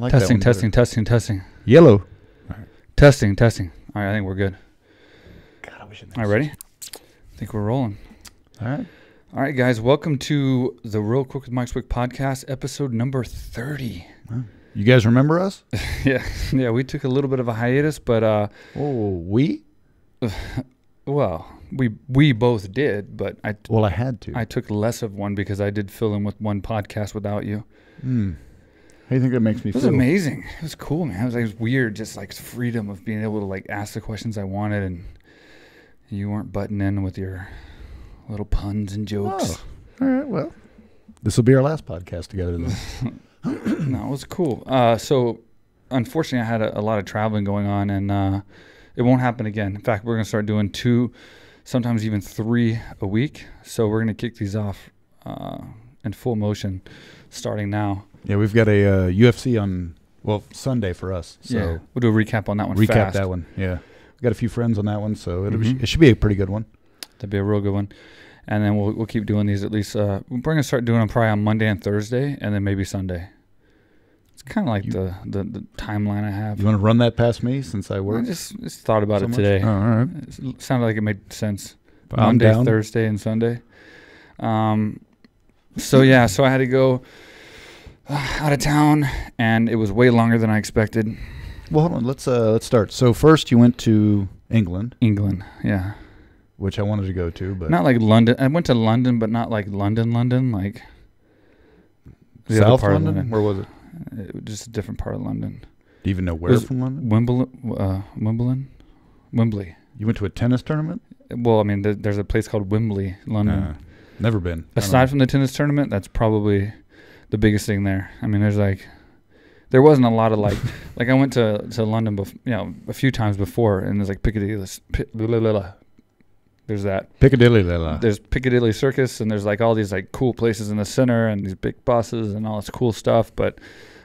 like testing, that one testing, testing, testing. Yellow. All right. Testing, testing. All right, I think we're good. God, I wish it All right, ready? I think we're rolling. All right. All right, guys, welcome to the Real Quick with Mike Swick podcast, episode number 30. Wow. You guys remember us? Yeah, we took a little bit of a hiatus, but we? Well, we both did, but I had to. I took less of one because I did fill in with one podcast without you. How do you think that makes me feel? It was amazing. It was cool, man. It was weird, just like freedom of being able to like ask the questions I wanted, and you weren't butting in with your little puns and jokes. Oh, all right. Well, this will be our last podcast together then. No, it was cool. So, unfortunately, I had a lot of traveling going on, and it won't happen again. In fact, we're going to start doing 2, sometimes even 3 a week. So we're going to kick these off in full motion starting now. Yeah, we've got a UFC on, Sunday for us. So yeah, we'll do a recap on that one Recap fast. that one, yeah. We've got a few friends on that one, so it should be a pretty good one. That'd be a real good one. And then we'll keep doing these at least. We're going to start doing them probably on Monday and Thursday, and then maybe Sunday. It's kind of like the timeline I have. You want to run that past me since I work? I just thought about it today. Oh, all right. It sounded like it made sense. I'm Monday, down. Thursday, and Sunday. So I had to go out of town, and it was way longer than I expected. Well, hold on. Let's start. So first, you went to England, Yeah. which I wanted to go to, but Not like London. I went to London, but not like London, like the other South part London. of London. Where was it? It was just a different part of London. Do you even know where Was from London? Wembley. You went to a tennis tournament? Well, I mean, there's a place called Wembley, London. Never been. Aside from the tennis tournament, that's probably the biggest thing there. I mean, there wasn't a lot of like I went to London, a few times before, and there's like Piccadilly. There's that. Piccadilly. There's Piccadilly Circus, and there's like all these like cool places in the center, and these big buses and all this cool stuff. But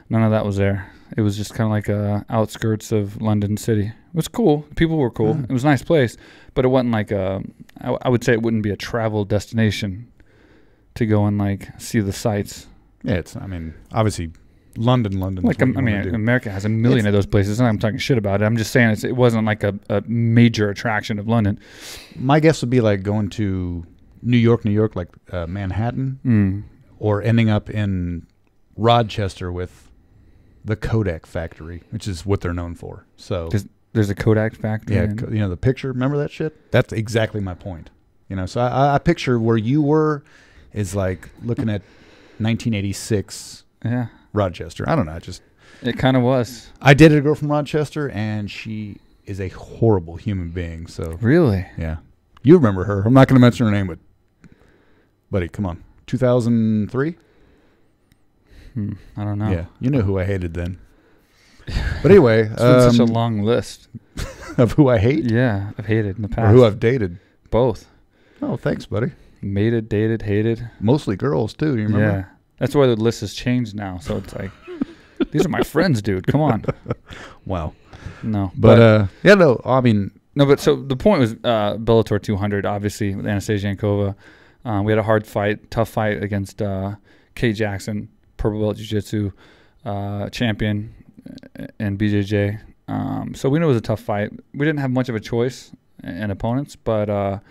none of that was there. It was just kind of like outskirts of London City. It was cool. People were cool. It was a nice place, but it wasn't like I would say it wouldn't be a travel destination to go and like see the sights. Yeah, obviously London. Like, America has a million of those places, and I'm talking shit about it. I'm just saying it wasn't like a major attraction of London. My guess would be like going to New York, like Manhattan, or ending up in Rochester with the Kodak factory, which is what they're known for. So there's a Kodak factory. Yeah, the picture. Remember that shit? That's exactly my point. So I picture where you were is like looking at 1986. Yeah. Rochester. I don't know. It kind of was. I dated a girl from Rochester, and she is a horrible human being. So really, yeah, you remember her. I'm not going to mention her name, but buddy, come on, 2003. I don't know. Yeah, you know who I hated then. But anyway, it's been such a long list of who I hate. Yeah, I've hated in the past. Or who I've dated. Both. Oh, thanks, buddy. Mated, dated, hated. Mostly girls too. Do you remember? Yeah. That's why the list has changed now. So it's like, these are my friends, dude. Come on. Wow. No. But no, I mean. No, but so the point was Bellator 200, obviously, with Anastasia Yankova. We had a hard fight, tough fight against Kay Jackson, purple belt jiu-jitsu champion and BJJ. So we knew it was a tough fight. We didn't have much of a choice in opponents, but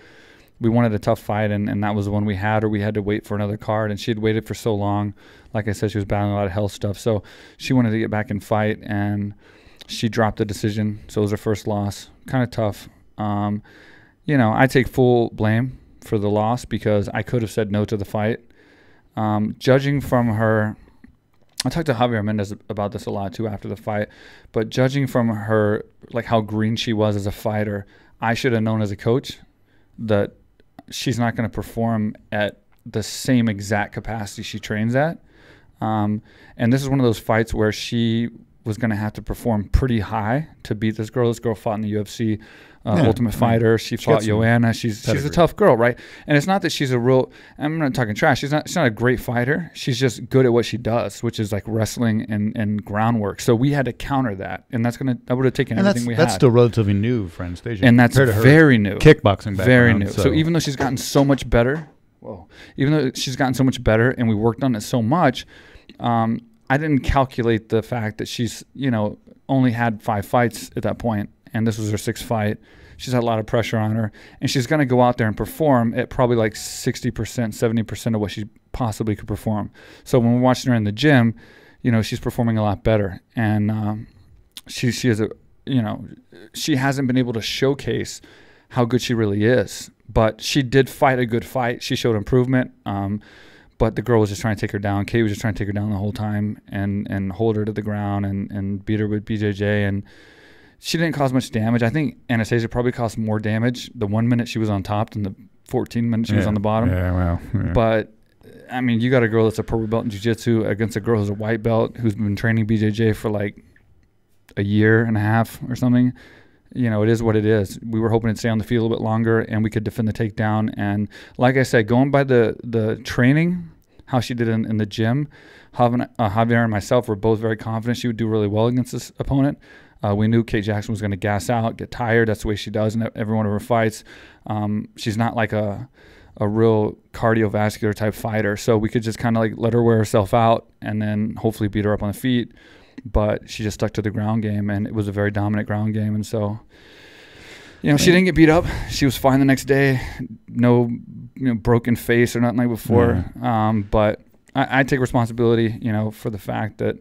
we wanted a tough fight, and that was the one we had, or we had to wait for another card. And she had waited for so long. Like I said, she was battling a lot of health stuff. So she wanted to get back and fight, and she dropped the decision. So it was her first loss. Kind of tough. I take full blame for the loss because I could have said no to the fight. Judging from her, I talked to Javier Mendez about this a lot too after the fight, but judging from her, like how green she was as a fighter, I should have known as a coach that she's not going to perform at the same exact capacity she trains at. And this is one of those fights where she was going to have to perform pretty high to beat this girl. This girl fought in the UFC Ultimate Fighter. She fought Joanna. She's a tough girl, right? And it's not that she's I'm not talking trash. She's not a great fighter. She's just good at what she does, which is like wrestling and groundwork. So we had to counter that. And that would have taken everything we had. That's still relatively new for Anastasia. And that's very new. Kickboxing background. Very new. So even though she's gotten so much better, and we worked on it so much, I didn't calculate the fact that she's, only had 5 fights at that point, and this was her 6th fight. She's had a lot of pressure on her, and she's going to go out there and perform at probably like 60%, 70% of what she possibly could perform. So when we're watching her in the gym, she's performing a lot better, and she is a, she hasn't been able to showcase how good she really is. But she did fight a good fight. She showed improvement. But the girl was just trying to take her down. Kate was just trying to take her down the whole time and hold her to the ground and beat her with BJJ. And she didn't cause much damage. I think Anastasia probably caused more damage the 1 minute she was on top than the 14 minutes she was on the bottom. Yeah, well. Yeah. But, I mean, you got a girl that's a purple belt in jiu-jitsu against a girl who's a white belt who's been training BJJ for like a year and a half or something. It is what it is. We were hoping to stay on the field a little bit longer and we could defend the takedown. And like I said, going by the training, how she did in the gym, Javier and myself were both very confident she would do really well against this opponent. We knew Kate Jackson was going to gas out, get tired. That's the way she does in every one of her fights. She's not like a real cardiovascular type fighter. So we could just kind of like let her wear herself out and then hopefully beat her up on the feet. But she just stuck to the ground game, and it was a very dominant ground game. And so, she didn't get beat up. She was fine the next day. No, broken face or nothing like before. Yeah. But I take responsibility, for the fact that,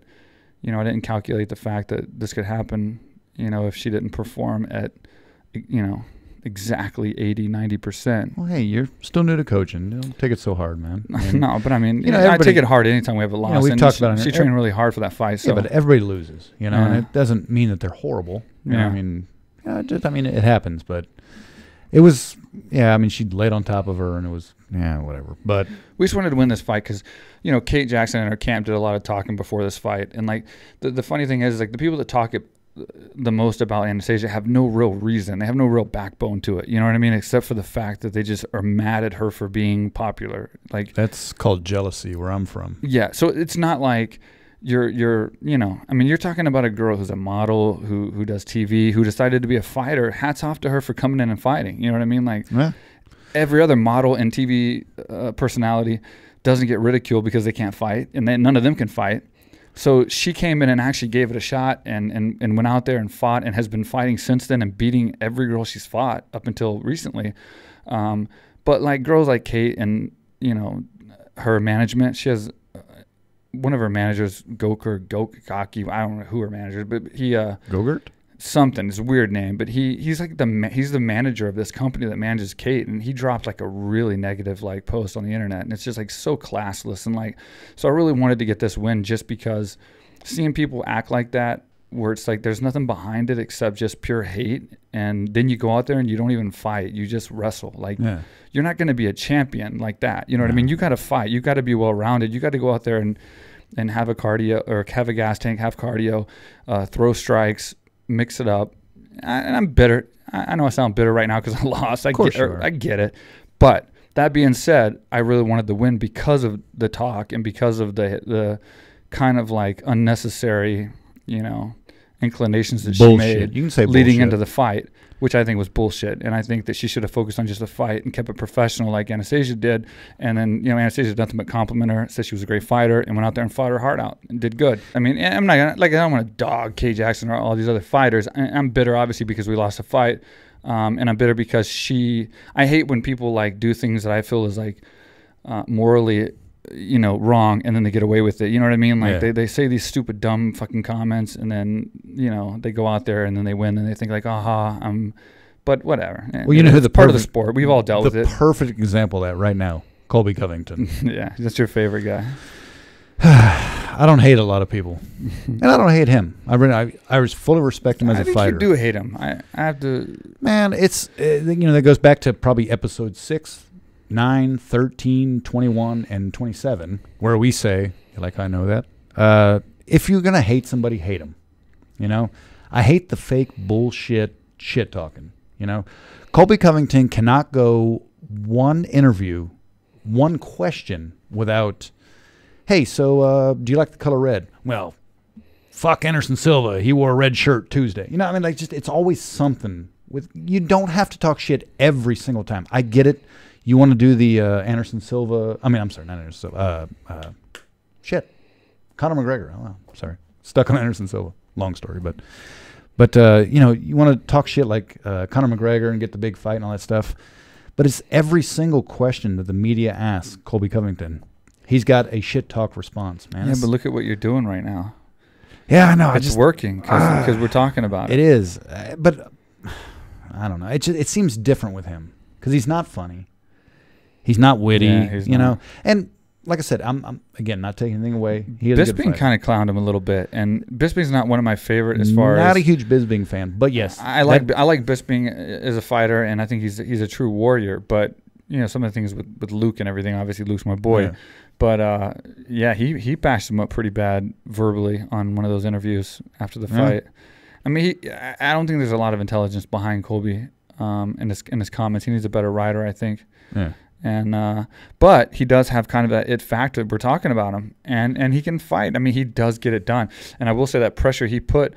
I didn't calculate the fact that this could happen, if she didn't perform at, exactly 80, 90%. Well, hey, you're still new to coaching. Don't take it so hard, man. No, but I mean, I take it hard anytime we have a loss. We've talked about it. She trained really hard for that fight. So. Yeah, but everybody loses, and it doesn't mean that they're horrible. Yeah. It happens, but it was, she laid on top of her and it was, whatever. But we just wanted to win this fight because, Kate Jackson and her camp did a lot of talking before this fight. And like, the funny thing is, like, the people that talk the most about Anastasia have no real reason. They have no real backbone to it. You know what I mean? Except for the fact that they just are mad at her for being popular. Like, that's called jealousy where I'm from. Yeah. So it's not like you're talking about a girl who's a model, who does TV, who decided to be a fighter. Hats off to her for coming in and fighting. You know what I mean? Like, every other model and TV personality doesn't get ridiculed because they can't fight, and then none of them can fight. So she came in and actually gave it a shot and went out there and fought and has been fighting since then and beating every girl she's fought up until recently. But like girls like Kate and, her management, she has one of her managers, Gokaki, I don't know who her manager is, but he... Gogurt? Something. It's a weird name, but he's like he's the manager of this company that manages Kate, and he dropped like a really negative like post on the internet, and it's just like so classless. And like, so I really wanted to get this win just because seeing people act like that, where it's like there's nothing behind it except just pure hate, and then you go out there and you don't even fight, you just wrestle. Like, you're not going to be a champion like that. You know what I mean? You got to fight. You got to be well rounded. You got to go out there and have a cardio or have a gas tank, have cardio, throw strikes, mix it up. And I'm bitter. I know I sound bitter right now because I lost. I get it. But that being said, I really wanted to win because of the talk and because of the kind of like unnecessary, inclinations that she made leading into the fight, which I think was bullshit. And I think that she should have focused on just the fight and kept it professional like Anastasia did. And then, Anastasia did nothing but compliment her, said she was a great fighter, and went out there and fought her heart out and did good. I mean, I'm not gonna, like, I don't want to dog Kate Jackson or all these other fighters. I'm bitter, obviously, because we lost a fight. And I'm bitter because I hate when people like do things that I feel is like morally wrong, and then they get away with it. You know what I mean? Like they say these stupid, dumb fucking comments, and then, they go out there and then they win and they think like, but whatever. Well, who the part of the sport. We've all dealt with it. The perfect example of that right now, Colby Covington. Yeah, that's your favorite guy. I don't hate a lot of people, and I don't hate him. I fully respect him as a fighter. I think you do hate him. I have to. Man, it's that goes back to probably episode 6, 9, 13, 21, and 27, where we say, like, I know that, if you're gonna hate somebody, hate them. I hate the fake bullshit shit talking. Colby Covington cannot go one interview, one question without, hey, so do you like the color red? Well, fuck Anderson Silva. He wore a red shirt Tuesday. It's always something. You don't have to talk shit every single time. I get it. You want to do the Anderson Silva. I'm sorry, not Anderson Silva. Conor McGregor. Oh, sorry. Stuck on Anderson Silva. Long story, but you know, you want to talk shit like Conor McGregor and get the big fight and all that stuff. But it's every single question that the media asks Colby Covington. He's got a shit talk response, man. Yeah, but look at what you're doing right now. Yeah, I know. It's working because we're talking about it. It is, but I don't know. It seems different with him because he's not funny. He's not witty. Yeah, he's you not. know. And like I said, I'm again not taking anything away. He is a good Bisping fighter. kind of clowned him a little bit, and Bisping's not one of my favorite as far as. Not a huge Bisping fan, but yes, I like Bisping as a fighter, and I think he's a true warrior. But you know, some of the things with Luke and everything. Obviously, Luke's my boy. Yeah. But yeah, he bashed him up pretty bad verbally on one of those interviews after the fight. I mean, I don't think there's a lot of intelligence behind Colby in his comments. He needs a better writer, I think. Yeah. And but he does have kind of that it factor. We're talking about him, and he can fight. I mean, he does get it done. And I will say that pressure he put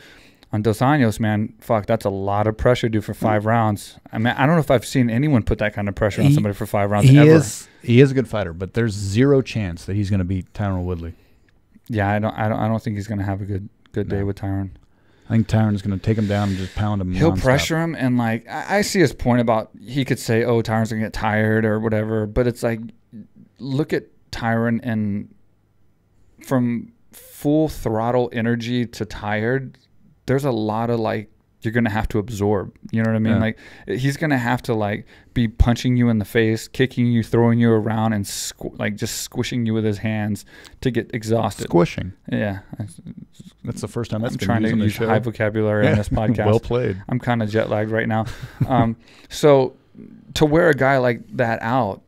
on Dos Anjos, man, fuck, that's a lot of pressure, dude, for 5 rounds. I mean, I don't know if I've seen anyone put that kind of pressure on somebody for 5 rounds ever. He is a good fighter, but there's zero chance that he's going to beat Tyron Woodley. Yeah, I don't think he's going to have a good day with Tyron. I think Tyron's going to take him down and just pound him. He'll nonstop. pressure him, and like I see his point about he could say, "Oh, Tyron's going to get tired" or whatever, but it's like, look at Tyron, and from full throttle energy to tired, there's a lot of like you're going to have to absorb. You know what I mean? Yeah. Like he's going to have to like be punching you in the face, kicking you, throwing you around, and like just squishing you with his hands to get exhausted. Squishing. Yeah. That's the first time that's I'm been trying used to on the use show. high vocabulary on this podcast. Well played. I'm kind of jet lagged right now. So to wear a guy like that out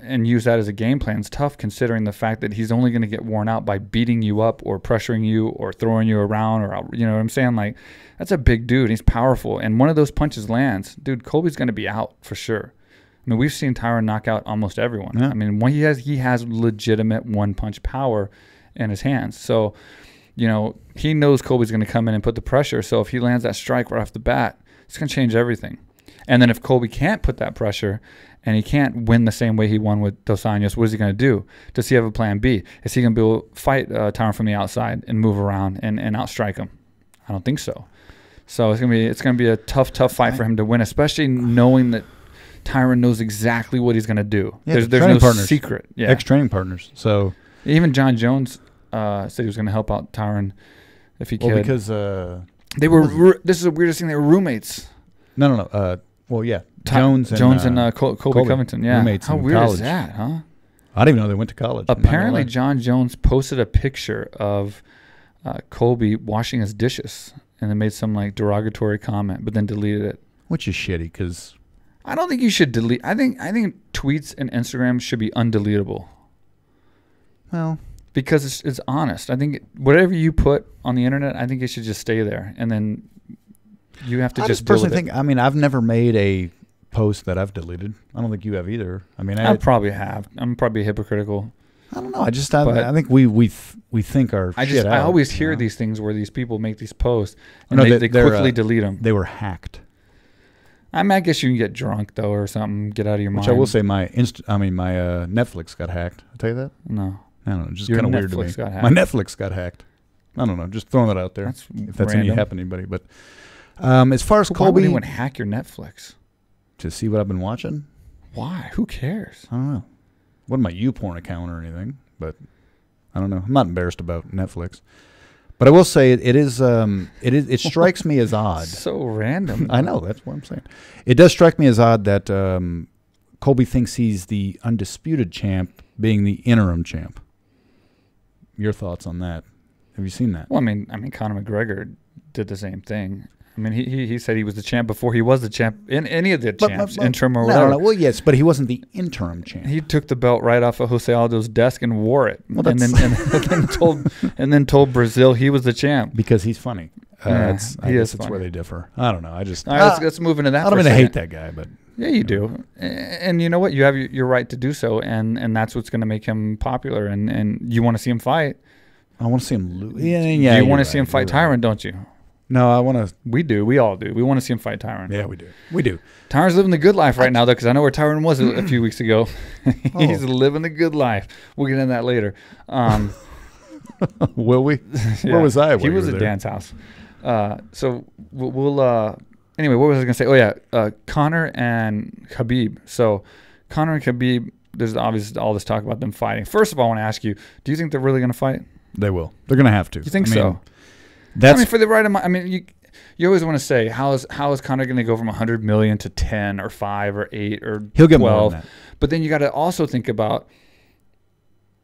and use that as a game plan is tough, considering the fact that he's only going to get worn out by beating you up or pressuring you or throwing you around, or you know what I'm saying? Like, that's a big dude. He's powerful, and one of those punches lands, dude, Colby's going to be out for sure. I mean, we've seen Tyron knock out almost everyone. Yeah. I mean, he has legitimate one-punch power in his hands. So, you know, he knows Colby's going to come in and put the pressure. So if he lands that strike right off the bat, it's going to change everything. And then if Colby can't put that pressure and he can't win the same way he won with Dos Anjos, what is he going to do? Does he have a plan B? Is he going to be able to fight Tyron from the outside and move around and outstrike him? I don't think so. So it's gonna be a tough fight for him to win, especially knowing that Tyron knows exactly what he's gonna do. Yeah, there's no partners. secret. Yeah, Ex-training partners. So even John Jones said he was gonna help out Tyron if he could. well, because they were. This is the weirdest thing. They were roommates. No. Well, yeah, Jones and Colby Covington. Yeah, roommates how in weird college. is that, huh? I didn't even know they went to college. Apparently, John Jones posted a picture of Colby washing his dishes and then made some like derogatory comment, but then deleted it. Which is shitty because I don't think you should delete. I think tweets and Instagram should be undeletable. well, because it's honest. I think whatever you put on the internet, I think it should just stay there, and then you have to I just personally deal with think. I mean, I've never made a post that I've deleted. I don't think you have either. I mean, I probably have. I'm probably hypocritical. I don't know. I think we think our shit out. I always hear you know? these things where these people make these posts and No, they quickly delete them. They were hacked. I mean, I guess you can get drunk though or something, get out of your mind. Which I will say, my Netflix got hacked. I'll tell you that. No, I don't know. Just Your kind of weird to me. Netflix got hacked. My Netflix got hacked. I don't know. Just throwing that out there. If that's any help anybody. But as far as Why Colby, would anyone hack your Netflix? to see what I've been watching. Why? Who cares? I don't know. Wasn't my YouPorn account or anything, but I don't know. I'm not embarrassed about Netflix, but I will say it strikes me as odd. So random. I know, that's what I'm saying. It does strike me as odd that Colby thinks he's the undisputed champ, being the interim champ. Your thoughts on that? Have you seen that? Well, I mean, Conor McGregor did the same thing. I mean, he said he was the champ before he was the champ in any of the champs, interim or whatever. No, well, yes, but he wasn't the interim champ. He took the belt right off of Jose Aldo's desk and wore it, and then told Brazil he was the champ because he's funny. I guess it's funny. where they differ. I don't know. I just all right, let's move into that. I don't mean to hate that guy, but yeah, you do, and you know what? You have your right to do so, and that's what's going to make him popular. And you want to see him fight. I want to see him lose. Yeah, you want to see him fight Tyron, don't you? No, I want to. We do. We all do. We want to see him fight Tyron. Yeah, we do. We do. Tyron's living the good life right now, though, because I know where Tyron was a few weeks ago. He's living the good life. We'll get into that later. Will we? Yeah. Where was I? He was at Dan's house. So we'll anyway, what was I going to say? Oh, yeah. Conor and Khabib. So Conor and Khabib, there's obviously all this talk about them fighting. First of all, I want to ask you, do you think they're really going to fight? They will. They're going to have to. You think so? For the right amount. I mean, you always want to say, how is Conor going to go from 100 million to 10 or 5 or 8 or He'll get 12? more than that. But then you got to also think about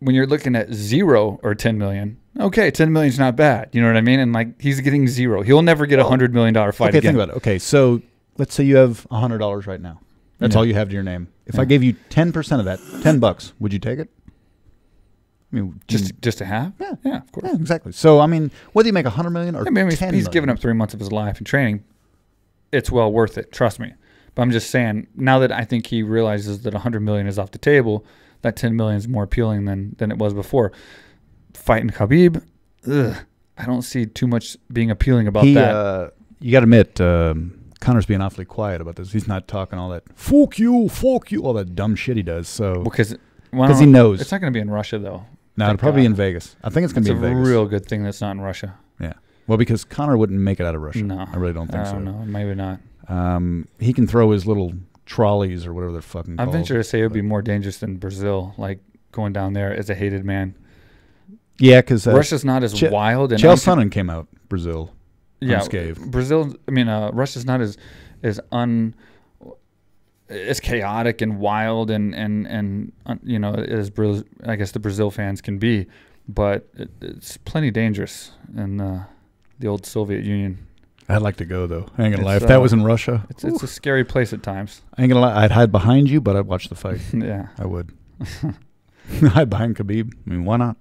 when you're looking at 0 or 10 million. Okay, 10 million is not bad. You know what I mean? And like he's getting 0. He'll never get $100 million fight again. Okay, think about it. Okay, so let's say you have $100 right now. That's all you have to your name. If I gave you 10% of that, $10, would you take it? I mean, just to have? Yeah, of course. Yeah, exactly. So I mean, whether you make $100 million or $10 million, he's given up 3 months of his life in training. It's well worth it. Trust me. But I'm just saying, now that I think he realizes that 100 million is off the table, that 10 million is more appealing than it was before. Fighting Khabib, I don't see too much being appealing about that. You got to admit, Conor's being awfully quiet about this. He's not talking all that fuck you, all that dumb shit he does. So because he knows it's not going to be in Russia though. No, it'll probably be in Vegas. I think it's going to be in Vegas. It's a real good thing that's not in Russia. Yeah. Well, because Conor wouldn't make it out of Russia. No, I really don't think so. I don't know. Maybe not. He can throw his little trolleys or whatever they're fucking called. I venture to say it would be more dangerous than Brazil, like going down there as a hated man. Yeah, because Russia's not as wild. And Chael Sonnen came out Brazil. Yeah, unscathed. Brazil. I mean, Russia's not as chaotic and wild and you know, as I guess the Brazil fans can be, but it's plenty dangerous in the old Soviet Union. I'd like to go though. I ain't gonna lie. If that was in Russia, it's a scary place at times. I ain't gonna lie. I'd hide behind you, but I'd watch the fight. Yeah, I would. Hide behind Khabib. I mean, why not?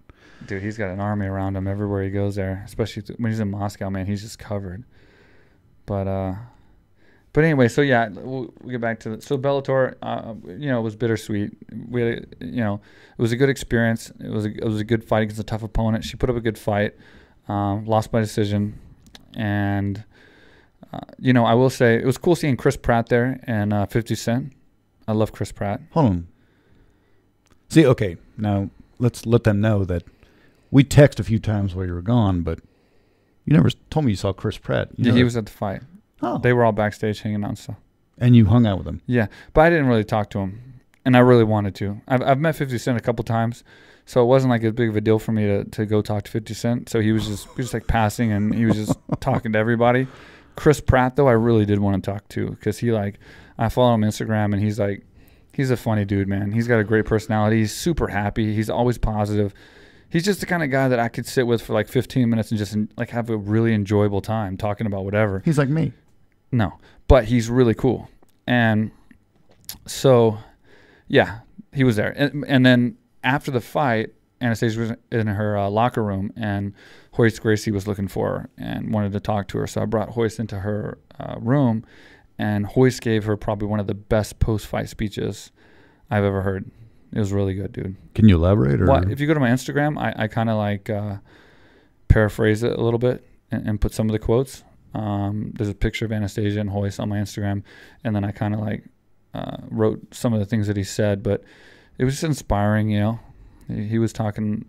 Dude, he's got an army around him everywhere he goes there, especially when he's in Moscow, man. He's just covered. But anyway, so yeah, we'll get back to so Bellator, you know, it was bittersweet. We had, you know, it was a good experience. It was a good fight against a tough opponent. She put up a good fight, lost by decision, and you know, I will say it was cool seeing Chris Pratt there and 50 Cent. I love Chris Pratt. Hold on. See, okay, now let's let them know that we text a few times while you were gone, but you never told me you saw Chris Pratt. Yeah, he was at the fight. Oh. They were all backstage hanging out and stuff. And you hung out with him? Yeah, but I didn't really talk to him, and I really wanted to. I've met 50 Cent a couple times, so it wasn't like as big of a deal for me to go talk to 50 Cent. So he was just like passing, and he was just talking to everybody. Chris Pratt, though, I really did want to talk to because I follow him on Instagram, and he's a funny dude, man. He's got a great personality. He's super happy. He's always positive. He's just the kind of guy that I could sit with for like 15 minutes and just like have a really enjoyable time talking about whatever. He's like me. No, but he's really cool. And so, yeah, he was there. And then after the fight, Anastasia was in her locker room, and Royce Gracie was looking for her and wanted to talk to her. So I brought Royce into her room, and Royce gave her probably one of the best post-fight speeches I've ever heard. It was really good, dude. Can you elaborate? Or? Well, if you go to my Instagram, I kind of like paraphrase it a little bit and put some of the quotes. There's a picture of Anastasia and Royce on my Instagram, and then I kind of like wrote some of the things that he said, but it was just inspiring, you know. He was talking.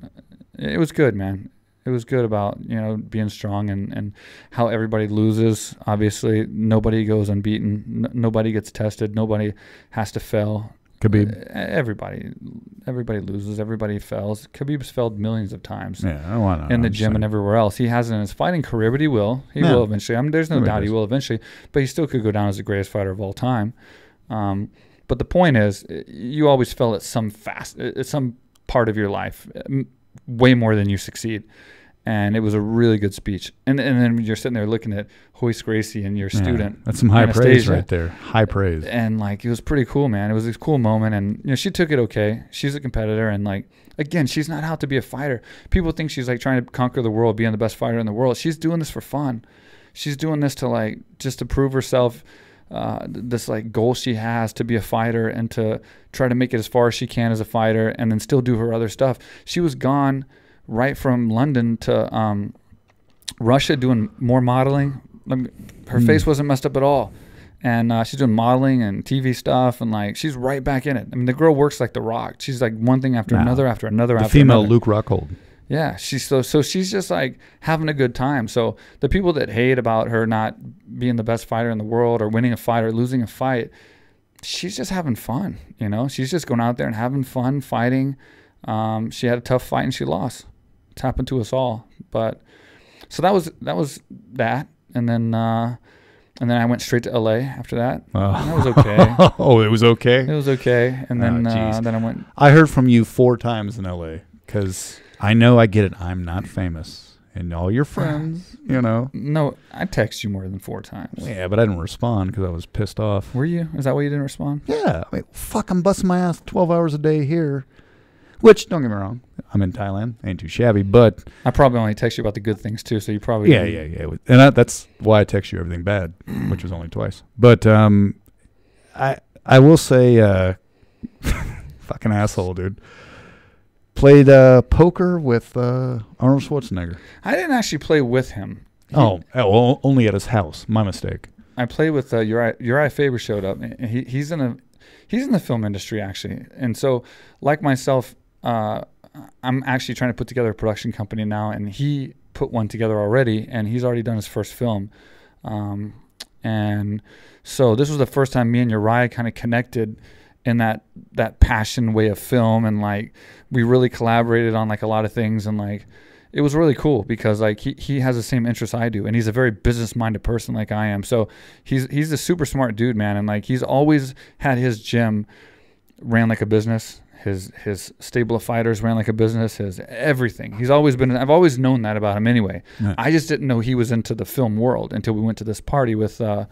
It was good, man. It was good about, you know, being strong and how everybody loses. Obviously, nobody goes unbeaten. Nobody gets tested. Nobody has to fail. Khabib. Everybody loses. Everybody fails. Khabib's failed millions of times. Yeah, I want to. In the gym and everywhere else. He hasn't in his fighting career, but he will. He will eventually. I mean, there's no doubt he will eventually. But he still could go down as the greatest fighter of all time. But the point is, you always fail at some part of your life, way more than you succeed. And it was a really good speech. And then you're sitting there looking at Royce Gracie and your student. That's some high praise right there. High praise. And like, it was pretty cool, man. It was a cool moment. And, you know, she took it okay. She's a competitor. And like, again, she's not out to be a fighter. People think she's like trying to conquer the world, being the best fighter in the world. She's doing this for fun. She's doing this to like, just to prove herself, this like goal she has to be a fighter and to try to make it as far as she can as a fighter and then still do her other stuff. She was gone right from London to Russia doing more modeling. Her face wasn't messed up at all. And she's doing modeling and TV stuff, and like she's right back in it. I mean, the girl works like The Rock. She's like one thing after another after another. The female Luke Rockhold. Yeah, she's so she's just like having a good time. So the people that hate about her not being the best fighter in the world or winning a fight or losing a fight, she's just having fun, you know? She's just going out there and having fun fighting. She had a tough fight and she lost. It's happened to us all. But so that was that. And then I went straight to LA after that. Oh. And that was okay. Oh, it was okay? It was okay. And then I went. I heard from you 4 times in LA because I know I get it. I'm not famous. And all your friends, you know. No, I text you more than 4 times. Yeah, but I didn't respond because I was pissed off. Were you? Is that why you didn't respond? Yeah. I mean, fuck, I'm busting my ass 12 hours a day here. Which, don't get me wrong, I'm in Thailand. Ain't too shabby, but... I probably only text you about the good things, too, so you probably... Yeah. And that's why I text you everything bad, which was only twice. But I will say, fucking asshole, dude. Played poker with Arnold Schwarzenegger. I didn't actually play with him. Only at his house. My mistake. I played with Uriah Faber showed up. He's in the film industry, actually. And so, like myself... I'm actually trying to put together a production company now, and he put one together already, and he's already done his first film. And so this was the first time me and Uriah kind of connected in that passion way of film, and like we really collaborated on like a lot of things, and like it was really cool because like he has the same interests I do, and he's a very business-minded person like I am. So he's a super smart dude, man, and like he's always had his gym ran like a business. His stable of fighters ran like a business. His everything. I've always known that about him anyway. Yeah. I just didn't know he was into the film world until we went to this party with at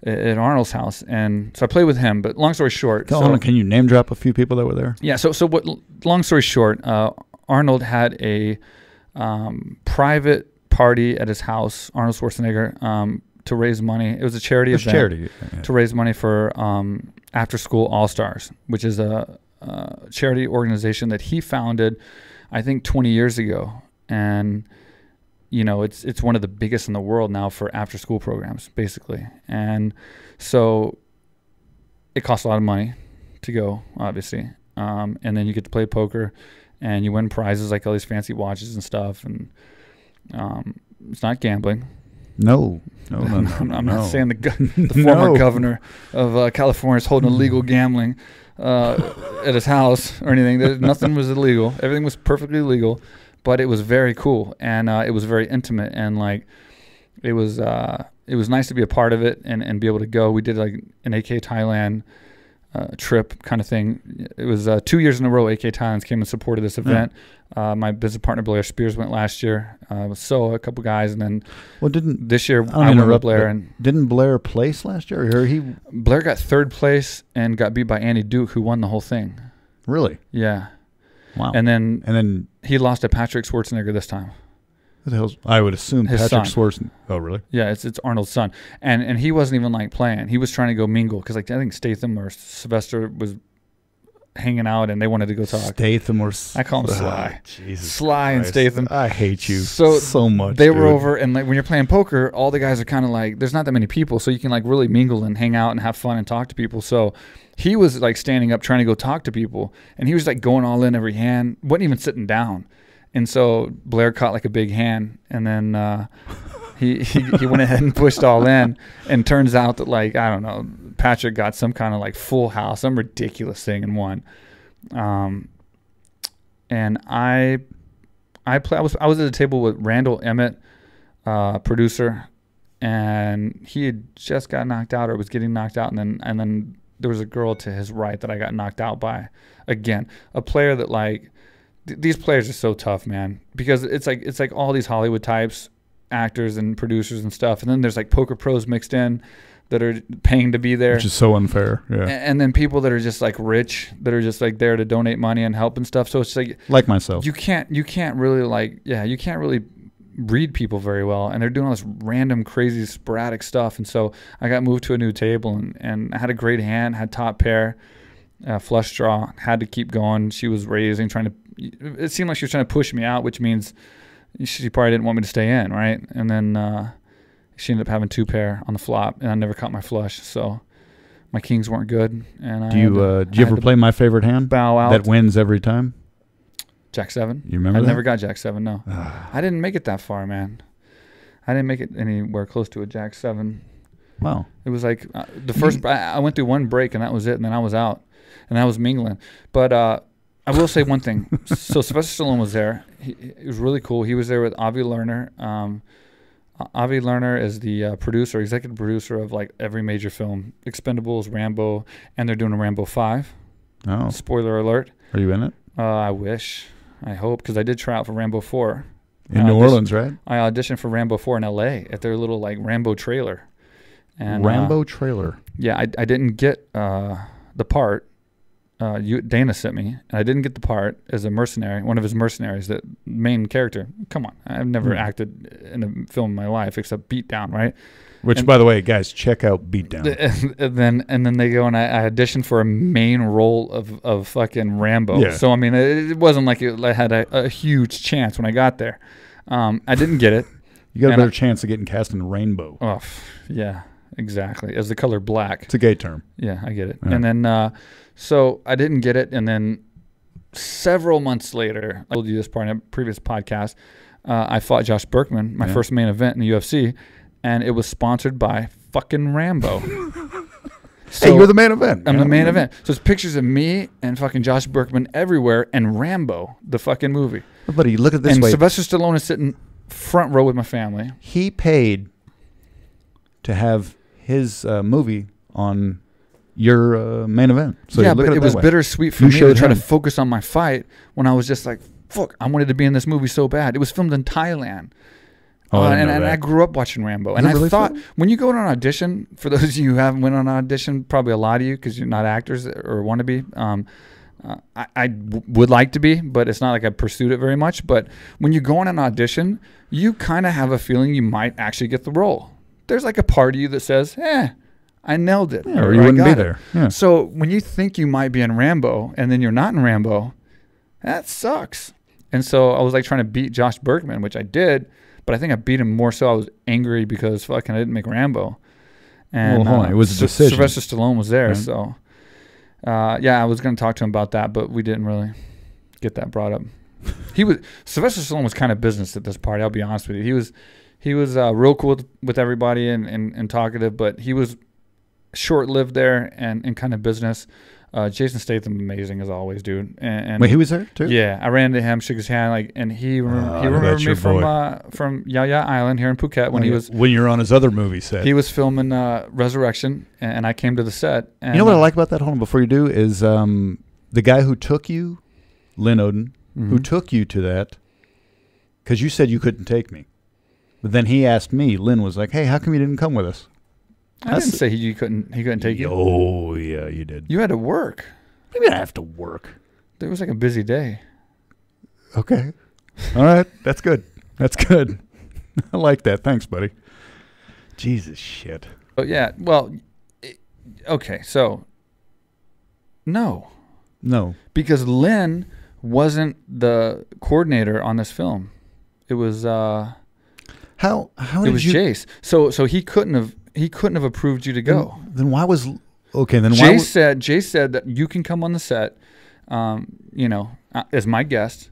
Arnold's house, and so I played with him. But long story short, can you name drop a few people that were there? Yeah. So what? Long story short, Arnold had a private party at his house, Arnold Schwarzenegger, to raise money. It was a charity event. To raise money for After School All Stars, which is a charity organization that he founded, I think 20 years ago. And, you know, it's one of the biggest in the world now for after school programs, basically. And so it costs a lot of money to go, obviously. And then you get to play poker and you win prizes like all these fancy watches and stuff. And it's not gambling. No. I'm not saying the former governor of California is holding illegal gambling at his house or anything. Nothing was illegal. Everything was perfectly legal, but it was very cool, and it was very intimate, and like it was nice to be a part of it and be able to go. We did like an AKA Thailand trip kind of thing. It was 2 years in a row AKA Thailand came and supported this event. My business partner Blair Spears went last year. So a couple guys, and then this year I went with Blair. And didn't Blair place last year? Or Blair got 3rd place and got beat by Andy Duke, who won the whole thing. Really? Yeah. Wow. And then he lost to Patrick Schwarzenegger this time. Who the hell's, I would assume Patrick Schwarzenegger. Oh, really? Yeah, it's Arnold's son, and he wasn't even like playing. He was trying to go mingle because like I think Statham or Sylvester was hanging out and they wanted to go talk. Statham or I call him Sly. Jesus Sly Christ. And Statham. I hate you so much. They were over, and like when you're playing poker, all the guys are kind of like there's not that many people, so you can like really mingle and hang out and have fun and talk to people. So he was like standing up trying to go talk to people, and he was like going all in every hand, wasn't even sitting down. And so Blair caught like a big hand, and then he went ahead and pushed all in. And turns out that like I don't know, Patrick got some kind of like full house, some ridiculous thing, and won. And I was at the table with Randall Emmett, producer, and he had just got knocked out or was getting knocked out, and then there was a girl to his right that I got knocked out by. Again, a player that like. These players are so tough, man, because it's like all these Hollywood types, actors and producers and stuff, and then there's like poker pros mixed in that are paying to be there, which is so unfair. Yeah, and then people that are just like rich that are just like there to donate money and help and stuff. So it's like myself. You can't really read people very well, and they're doing all this random, crazy, sporadic stuff. And so I got moved to a new table, and I had a great hand, had top pair, flush draw, had to keep going. She was raising, it seemed like she was trying to push me out, which means she probably didn't want me to stay in, right? And then she ended up having 2 pair on the flop, and I never caught my flush, so my kings weren't good. And do you ever play my favorite hand? Bow out. That wins every time? Jack 7. You remember I that? never got Jack 7, no. I didn't make it that far, man. I didn't make it anywhere close to a Jack 7. Wow. It was like the first, I went through one break and that was it. And then I was out and I was mingling. But I will say one thing. So Sylvester Stallone was there. It was really cool. He was there with Avi Lerner. Avi Lerner is the executive producer of like every major film, Expendables, Rambo, and they're doing a Rambo 5. Oh. Spoiler alert. Are you in it? I wish. I hope, because I did try out for Rambo 4. In New Orleans, right? I auditioned for Rambo 4 in L.A. at their little like Rambo trailer. And, Rambo trailer. Yeah, I didn't get the part. Dana sent me, and I didn't get the part as a mercenary, one of his mercenaries, the main character. Come on, I've never acted in a film in my life except Beatdown, right? Which, by the way, guys, check out Beatdown. And then they go and I auditioned for a main role of fucking Rambo. Yeah. So I mean, it wasn't like I had a huge chance when I got there. I didn't get it. You got a better chance of getting cast in Rainbow. Oh, yeah, exactly. As the color black. It's a gay term. Yeah, I get it. Yeah. And then, so I didn't get it. And then several months later, I told you this part in a previous podcast, I fought Josh Berkman, my first main event in the UFC, and it was sponsored by fucking Rambo. So hey, you're the main event. I'm the main event. So it's pictures of me and fucking Josh Berkman everywhere and Rambo, the fucking movie. But buddy, look at this and way. Sylvester Stallone is sitting front row with my family. He paid to have his movie on your main event. So yeah, look but at it was way. bittersweet for You me to showed try to him. focus on my fight when I was just like, fuck, I wanted to be in this movie so bad. It was filmed in Thailand. Oh, I didn't know and that. I grew up watching Rambo. And it I really thought, fun? when you go to an audition, for those of you who haven't went on an audition, probably a lot of you because you're not actors or want to be, I would like to be, but it's not like I pursued it very much. But when you go on an audition, you kind of have a feeling you might actually get the role. There's like a part of you that says, I nailed it. Yeah, or you wouldn't I be got there. it. Yeah. So when you think you might be in Rambo and then you're not in Rambo, that sucks. And so I was like trying to beat Josh Berkman, which I did, but I think I beat him more so I was angry because fucking I didn't make Rambo. And hold on. It was a decision. Sylvester Stallone was there, Right. so yeah, I was going to talk to him about that, but we didn't really get that brought up. Sylvester Stallone was kind of business at this party. I'll be honest with you. He was real cool with everybody and talkative, but he was short-lived there and kind of business. Jason Statham, amazing as always, dude. And Wait, he was there too? yeah, I ran into him, shook his hand, and he remembered me your from Yaya Island here in Phuket when you're on his other movie set. he was filming Resurrection, and I came to the set. And, you know what I like about that? Hold on, before you do, is the guy who took you, Lynn Oden, who took you to that, because you said you couldn't take me, but then he asked me. Lynn was like, "Hey, how come you didn't come with us?" I didn't say he couldn't take you. Oh yeah, you did. You had to work. Maybe I have to work. It was like a busy day. Okay, all right, that's good. That's good. I like that. Thanks, buddy. Jesus shit. Oh yeah. Well, okay. So no, because Lynn wasn't the coordinator on this film. It was How it did was you? Jace. So he couldn't have approved you to go. Then why was okay? Then why? Jace said that you can come on the set, as my guest,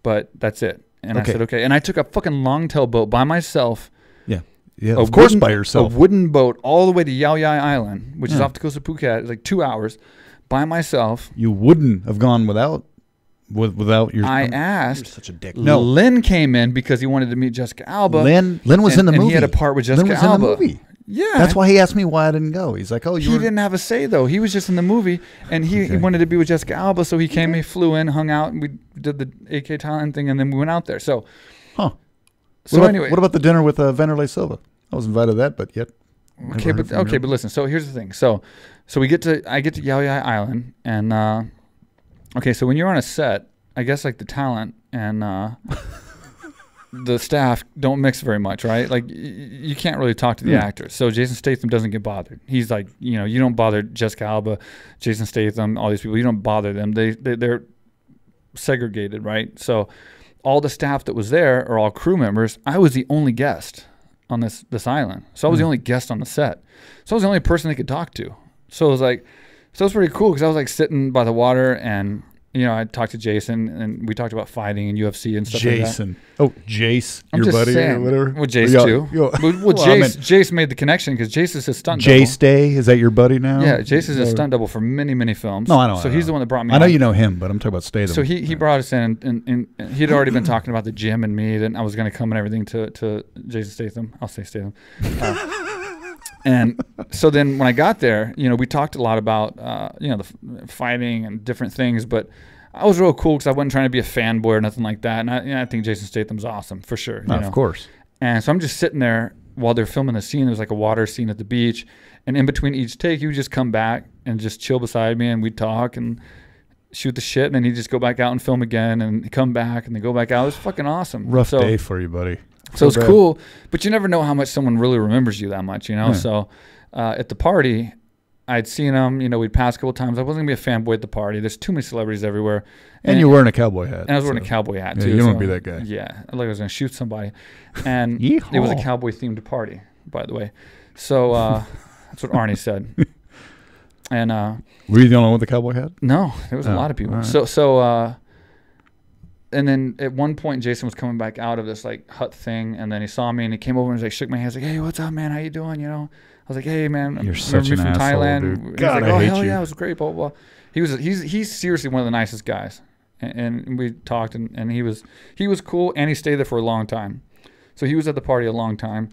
but that's it. And Okay. I said okay. And I took a fucking longtail boat by myself. Yeah, of course, by yourself. A wooden boat all the way to Yao Yai Island, which is off the coast of Phuket. It's like 2 hours by myself. You wouldn't have gone without your. I you're asked. such a dick. No, Lynn came in because he wanted to meet Jessica Alba. Lynn was in the movie. And he had a part with Jessica Lynn was Alba. in the movie. Yeah. That's why he asked me why I didn't go. He's like, "Oh, He didn't have a say, though. He was just in the movie, and he wanted to be with Jessica Alba, so he came, he flew in, hung out, and we did the AKA Thailand thing, and then we went out there. So, anyway. What about the dinner with Vanderlei Silva? I was invited to that, but yet. Okay, but listen. So here's the thing. So I get to Yao Yai Island, and okay. So when you're on a set, I guess like the talent and the staff don't mix very much, right? Like you can't really talk to the actors. So Jason Statham doesn't get bothered. He's like, you don't bother Jessica Alba, Jason Statham, all these people. You don't bother them. They're segregated, right? So all the staff that was there are all crew members. I was the only guest on this island. So I was the only guest on the set. So I was the only person they could talk to. So it was pretty cool because I was like sitting by the water and you know, I talked to Jason, and we talked about fighting and UFC and stuff Jason. like that. Oh, Jace, I'm your just buddy saying, or whatever? Well, Jace too. Well, Jace made the connection because Jace is his stunt double. Jace Day, is that your buddy now? Yeah, Jace is a stunt double for many, many films. No, I know. So he's the one that brought me I know on. you know him, but I'm talking about Statham. So he brought us in, and he had already been talking about the gym and me, that I was going to come and everything to Jason Statham. I'll say Statham. And so then when I got there, you know, we talked a lot about, you know, the fighting and different things, but I was real cool because I wasn't trying to be a fanboy or nothing like that. And I think Jason Statham's awesome for sure. You know? Of course. And so I'm just sitting there while they're filming the scene. There's like a water scene at the beach. And in between each take, he would just come back and just chill beside me, and we'd talk and shoot the shit. And then he'd just go back out and film again and come back and then go back out. It was fucking awesome. Rough day for you, buddy. So it's cool, but you never know how much someone really remembers you that much, you know? Yeah. So at the party, I'd seen him, you know, we'd pass a couple times. I wasn't going to be a fanboy at the party. There's too many celebrities everywhere. And you're wearing a cowboy hat. And I was wearing a cowboy hat, too. You don't want to be that guy. Yeah. Like I was going to shoot somebody. And it was a cowboy-themed party, by the way. So that's what Arnie said. And were you the only one with the cowboy hat? No, there was a lot of people. Right. And then at one point, Jason was coming back out of this like hut thing, and then he saw me and he came over and like shook my hand, like, "Hey, what's up, man? How you doing?" You know, I was like, "Hey, man, you're such an from asshole, Thailand." dude. God, like, "Oh, I hate hell you." Yeah, it was great. Blah blah. He's seriously one of the nicest guys, and we talked, and he was cool, and he stayed there for a long time. So he was at the party a long time,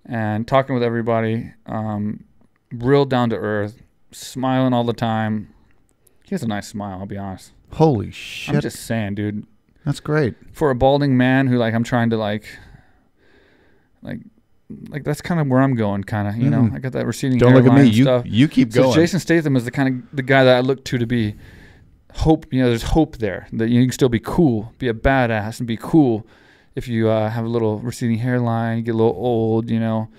and talking with everybody, real down to earth, smiling all the time. He has a nice smile, I'll be honest. Holy shit! I'm just saying, dude. That's great. For a balding man who, like, I'm trying to, like that's kind of where I'm going, kind of, you know? I got that receding hairline. Don't look at me. You keep going. Jason Statham is the guy that I look to be hope. You know, there's hope there that you can still be cool, be a badass, and be cool if you have a little receding hairline, you get a little old, you know?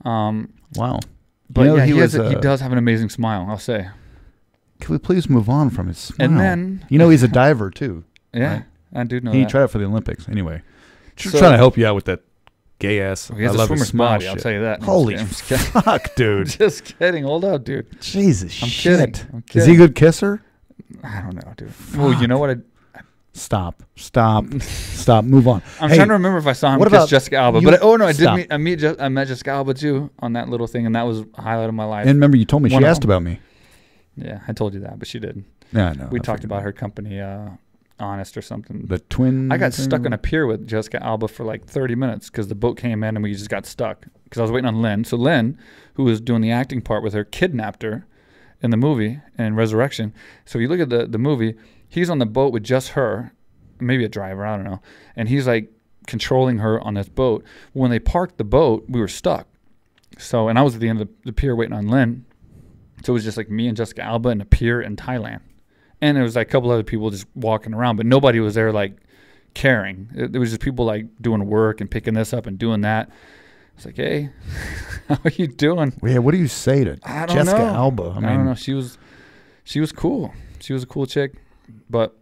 Wow. But, you know, he does have an amazing smile, I'll say. Can we please move on from his smile? And then... You know, he's a diver, too. Yeah. Right? I do know he that. tried out for the Olympics. Anyway, just trying to help you out with that gay ass. He has a swimmer's body, I'll tell you that. Holy fuck, dude. Just kidding. Hold up, dude. Jesus I'm shit. Kidding. Is he a good kisser? I don't know, dude. Fuck. Well, you know what? Stop. Move on. I'm trying to remember if I saw him kiss Jessica Alba. But I met Jessica Alba too on that little thing, and that was a highlight of my life. And remember, you told me she asked about me. Yeah, I told you that, but she didn't. Yeah, I know. We talked about her company, Honest or something. The twin. I got stuck on a pier with Jessica Alba for like 30 minutes because the boat came in and we just got stuck because I was waiting on Lynn. So Lynn, who was doing the acting part with her, kidnapped her in the movie in Resurrection. So you look at the movie, he's on the boat with just her, maybe a driver, I don't know. And he's like controlling her on this boat. When they parked the boat, we were stuck. So, and I was at the end of the pier waiting on Lynn. So it was just like me and Jessica Alba in a pier in Thailand. And there was like a couple other people just walking around, but nobody was there like caring. There was just people like doing work and picking this up and doing that. It's like, hey, how are you doing? Yeah, what do you say to Jessica Alba? I don't know. She was cool. She was a cool chick, but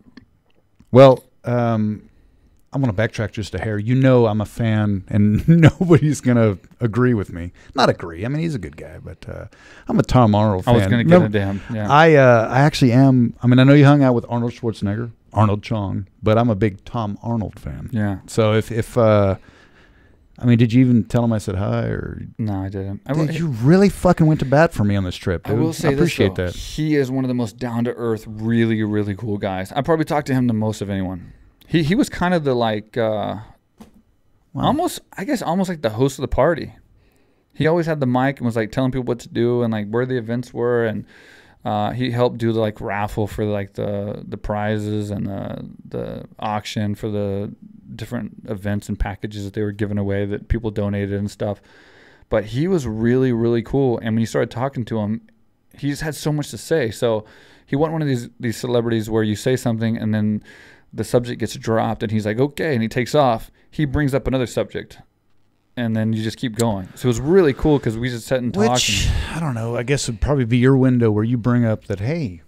well, I'm going to backtrack just a hair. You know I'm a fan, and nobody's going to agree with me. Not agree. I mean, he's a good guy, but I'm a Tom Arnold fan. I was going to get into him. Yeah. I actually am. I mean, I know you hung out with Arnold Schwarzenegger, Arnold Chong, but I'm a big Tom Arnold fan. Yeah. So if I mean, did you even tell him I said hi? Or no, I didn't. You really fucking went to bat for me on this trip, dude. I will say I appreciate that. He is one of the most down-to-earth, really, really cool guys. I probably talked to him the most of anyone. He was kind of the like, almost like the host of the party. He always had the mic and was like telling people what to do and like where the events were, and he helped do the like raffle for like the prizes and the auction for the different events and packages that they were giving away that people donated and stuff. But he was really, really cool, and when you started talking to him, he just had so much to say. So he wasn't one of these celebrities where you say something and then the subject gets dropped and he's like, okay, and he takes off. He brings up another subject, and then you just keep going. So it was really cool because we just sat and talked. Which, I don't know, I guess it'd probably be your window where you bring up that, hey,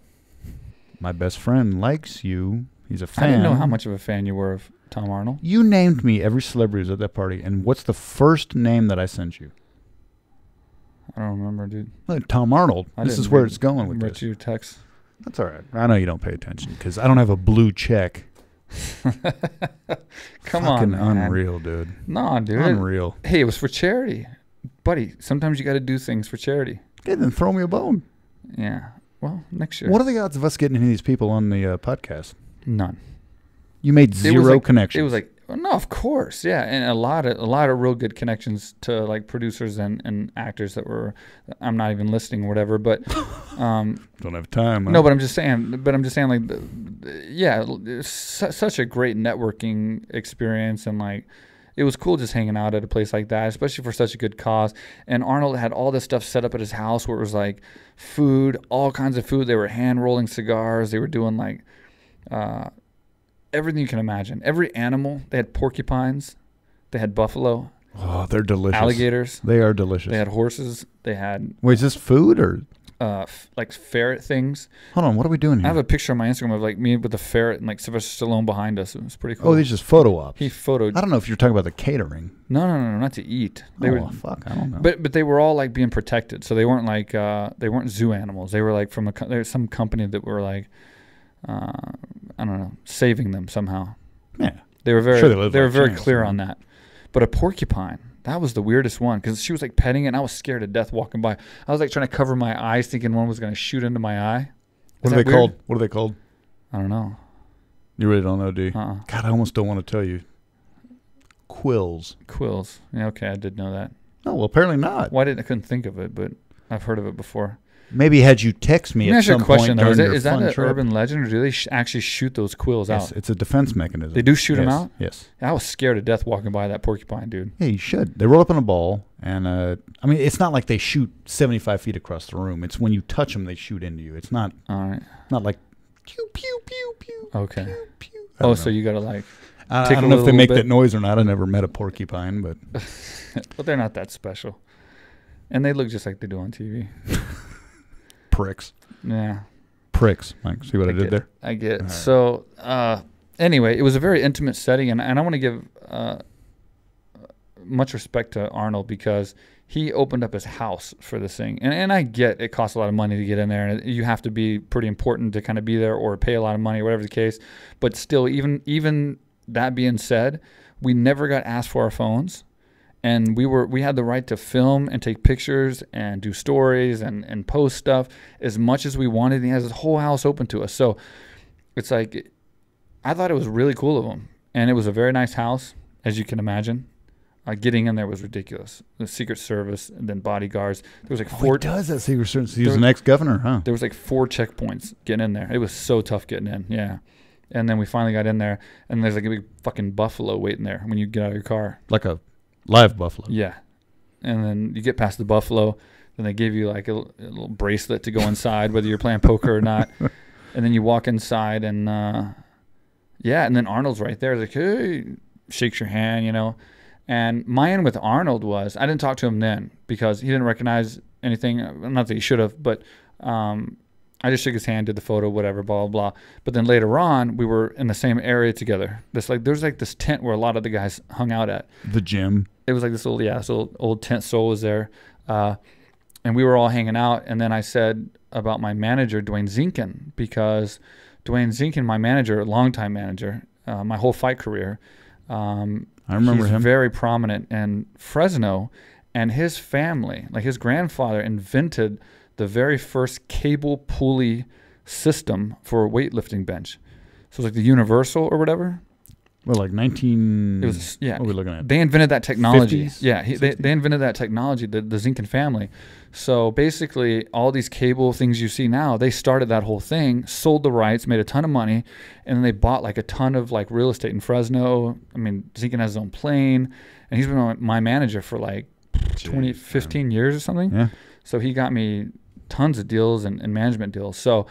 my best friend likes you. He's a fan. I didn't know how much of a fan you were of Tom Arnold. You named me every celebrity who was at that party, and what's the first name that I sent you? I don't remember, dude. Tom Arnold. This is where it's going with this. You text. That's all right. I know you don't pay attention because I don't have a blue check. Come Fucking on, man. unreal, dude. No, dude. Unreal. Hey, it was for charity. Buddy, sometimes you got to do things for charity. Okay, then throw me a bone. Yeah. Well, next year. What are the odds of us getting any of these people on the podcast? None. You made zero connections. It was like, no, of course, yeah, and a lot of real good connections to like producers and actors that were, I'm not even listing or whatever, but don't have time. Huh? No, but I'm just saying, like, yeah, it's such a great networking experience, and like, it was cool just hanging out at a place like that, especially for such a good cause. And Arnold had all this stuff set up at his house where it was like food, all kinds of food. They were hand rolling cigars. They were doing like. Everything you can imagine. Every animal. They had porcupines. They had buffalo. Oh, they're delicious. Alligators. They are delicious. They had horses. They had... Wait, is this food or... like ferret things. Hold on, what are we doing here? I have a picture on my Instagram of like me with a ferret and like Sylvester Stallone behind us. It was pretty cool. Oh, these just photo ops. He photoed... I don't know if you're talking about the catering. No, not to eat. They were fuck, I don't know. But they were all like being protected. So they weren't like... they weren't zoo animals. They were like from there's some company that were like... I don't know, saving them somehow. Yeah, they were very they were very clear on that. But a porcupine, that was the weirdest one because she was like petting it, and I was scared to death walking by. I was like trying to cover my eyes, thinking one was going to shoot into my eye. What are they called? What are they called? I don't know. You really don't know, do you? Uh-uh. God, I almost don't want to tell you. Quills. Quills. Yeah, okay, I did know that. Oh well, apparently not. Why didn't I couldn't think of it? But I've heard of it before. Maybe had you text me at some point during your is that an trip. urban legend, or do they actually shoot those quills out? It's a defense mechanism. They do shoot them out? Yes. I was scared to death walking by that porcupine, dude. Yeah, you should. They roll up in a ball, and I mean, it's not like they shoot 75 feet across the room. It's when you touch them, they shoot into you. It's not. All right. Not like pew pew pew pew. Okay. Pew, pew. Oh, so you gotta like. I don't know if they make that noise or not. I never met a porcupine, but. But they're not that special, and they look just like they do on TV. Pricks. Yeah. Pricks. Mike, see what I did there? I get it. Right. So, anyway, it was a very intimate setting, and I want to give much respect to Arnold because he opened up his house for this thing. And I get it costs a lot of money to get in there, and you have to be pretty important to kind of be there or pay a lot of money, whatever the case. But still, even that being said, we never got asked for our phones. And we had the right to film and take pictures and do stories and post stuff as much as we wanted. And he has his whole house open to us. So it's like, I thought it was really cool of him. And it was a very nice house, as you can imagine. Getting in there was ridiculous. The Secret Service and then bodyguards. There was like four. He does that Secret Service? He was an ex-governor, huh? There was like 4 checkpoints getting in there. It was so tough getting in. Yeah. And then we finally got in there, and there's like a big fucking buffalo waiting there when you get out of your car. Like a live buffalo. Yeah. And then you get past the buffalo, then they give you like a little bracelet to go inside, whether you're playing poker or not. And then you walk inside, and and then Arnold's right there. He's like, hey, shakes your hand, you know. And my end with Arnold was, I didn't talk to him then because he didn't recognize anything. Not that he should have, but I just shook his hand, did the photo, whatever, blah, blah, blah. But then later on, we were in the same area together. There's like this tent where a lot of the guys hung out at. The gym. It was like this old tent. Soul was there. And we were all hanging out. And then I said about my manager, Dwayne Zinkin, because Dwayne Zinkin, my manager, longtime manager, my whole fight career. I remember him. He's very prominent in Fresno. And his family, like his grandfather, invented the very first cable pulley system for a weightlifting bench. So it's like the Universal or whatever. Well, like 19... It was, yeah. What are we looking at? They invented that technology. 50s? Yeah, they invented that technology, the Zinkin family. So basically, all these cable things you see now, they started that whole thing, sold the rights, made a ton of money, and then they bought like a ton of like real estate in Fresno. I mean, Zinkin has his own plane, and he's been my manager for like 15 years or something. Yeah. So he got me tons of deals and management deals. So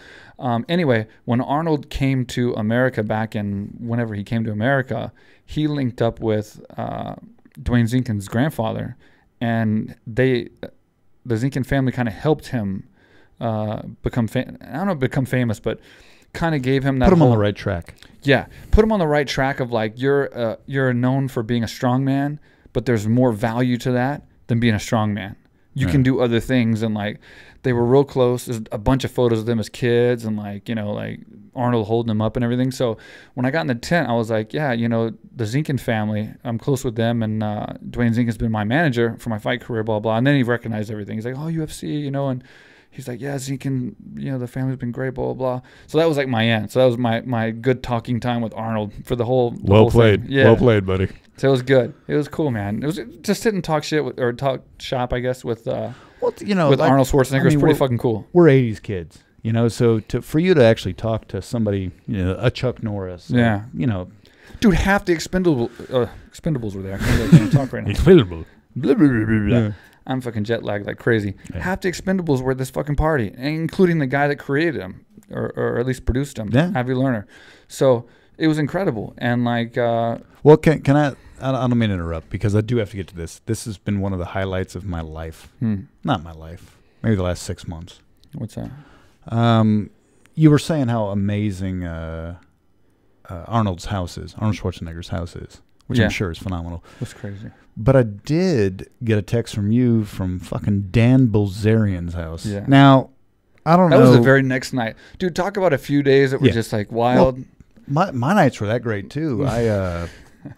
anyway, when Arnold came to America back in whenever he came to America, he linked up with Dwayne Zinkin's grandfather, and the Zinkin family kind of helped him become famous, but kind of gave him that. Put him on the right track. Yeah, put him on the right track of like you're known for being a strong man, but there's more value to that than being a strong man. you can do other things. And like, they were real close. There's a bunch of photos of them as kids, and like, like Arnold holding them up and everything. So when I got in the tent, I was like, yeah, the Zinkin family, I'm close with them. And Dwayne Zinkin's been my manager for my fight career, blah, blah. And then he recognized everything. He's like, oh, UFC, and he's like, yeah, Zinkin, the family's been great, blah, blah, blah. So that was like my end. So that was my good talking time with Arnold for the whole Well played. Thing. Yeah. Well played, buddy. So it was good. It was cool, man. It was just sit and talk shit or talk shop, I guess, with with Arnold Schwarzenegger. It's pretty fucking cool. We're 80s kids, so for you to actually talk to somebody, a Chuck Norris. Yeah. Dude, half the Expendables were there. I can't talk right now. Expendables. Blah, blah, blah, blah, blah. I'm fucking jet lagged like crazy. Yeah. Half the Expendables were at this fucking party, including the guy that created them, or at least produced them, Avi Lerner. So it was incredible. And like, well, can I don't mean to interrupt, because I do have to get to this. This has been one of the highlights of my life. Not my life, maybe the last 6 months. What's that? You were saying how amazing Arnold Schwarzenegger's house is, which I'm sure is phenomenal. That's crazy. But I did get a text from you from fucking Dan Bilzerian's house. Yeah. Now, I don't know. That was the very next night. Dude, talk about a few days that were just like wild. Well, my nights were that great too.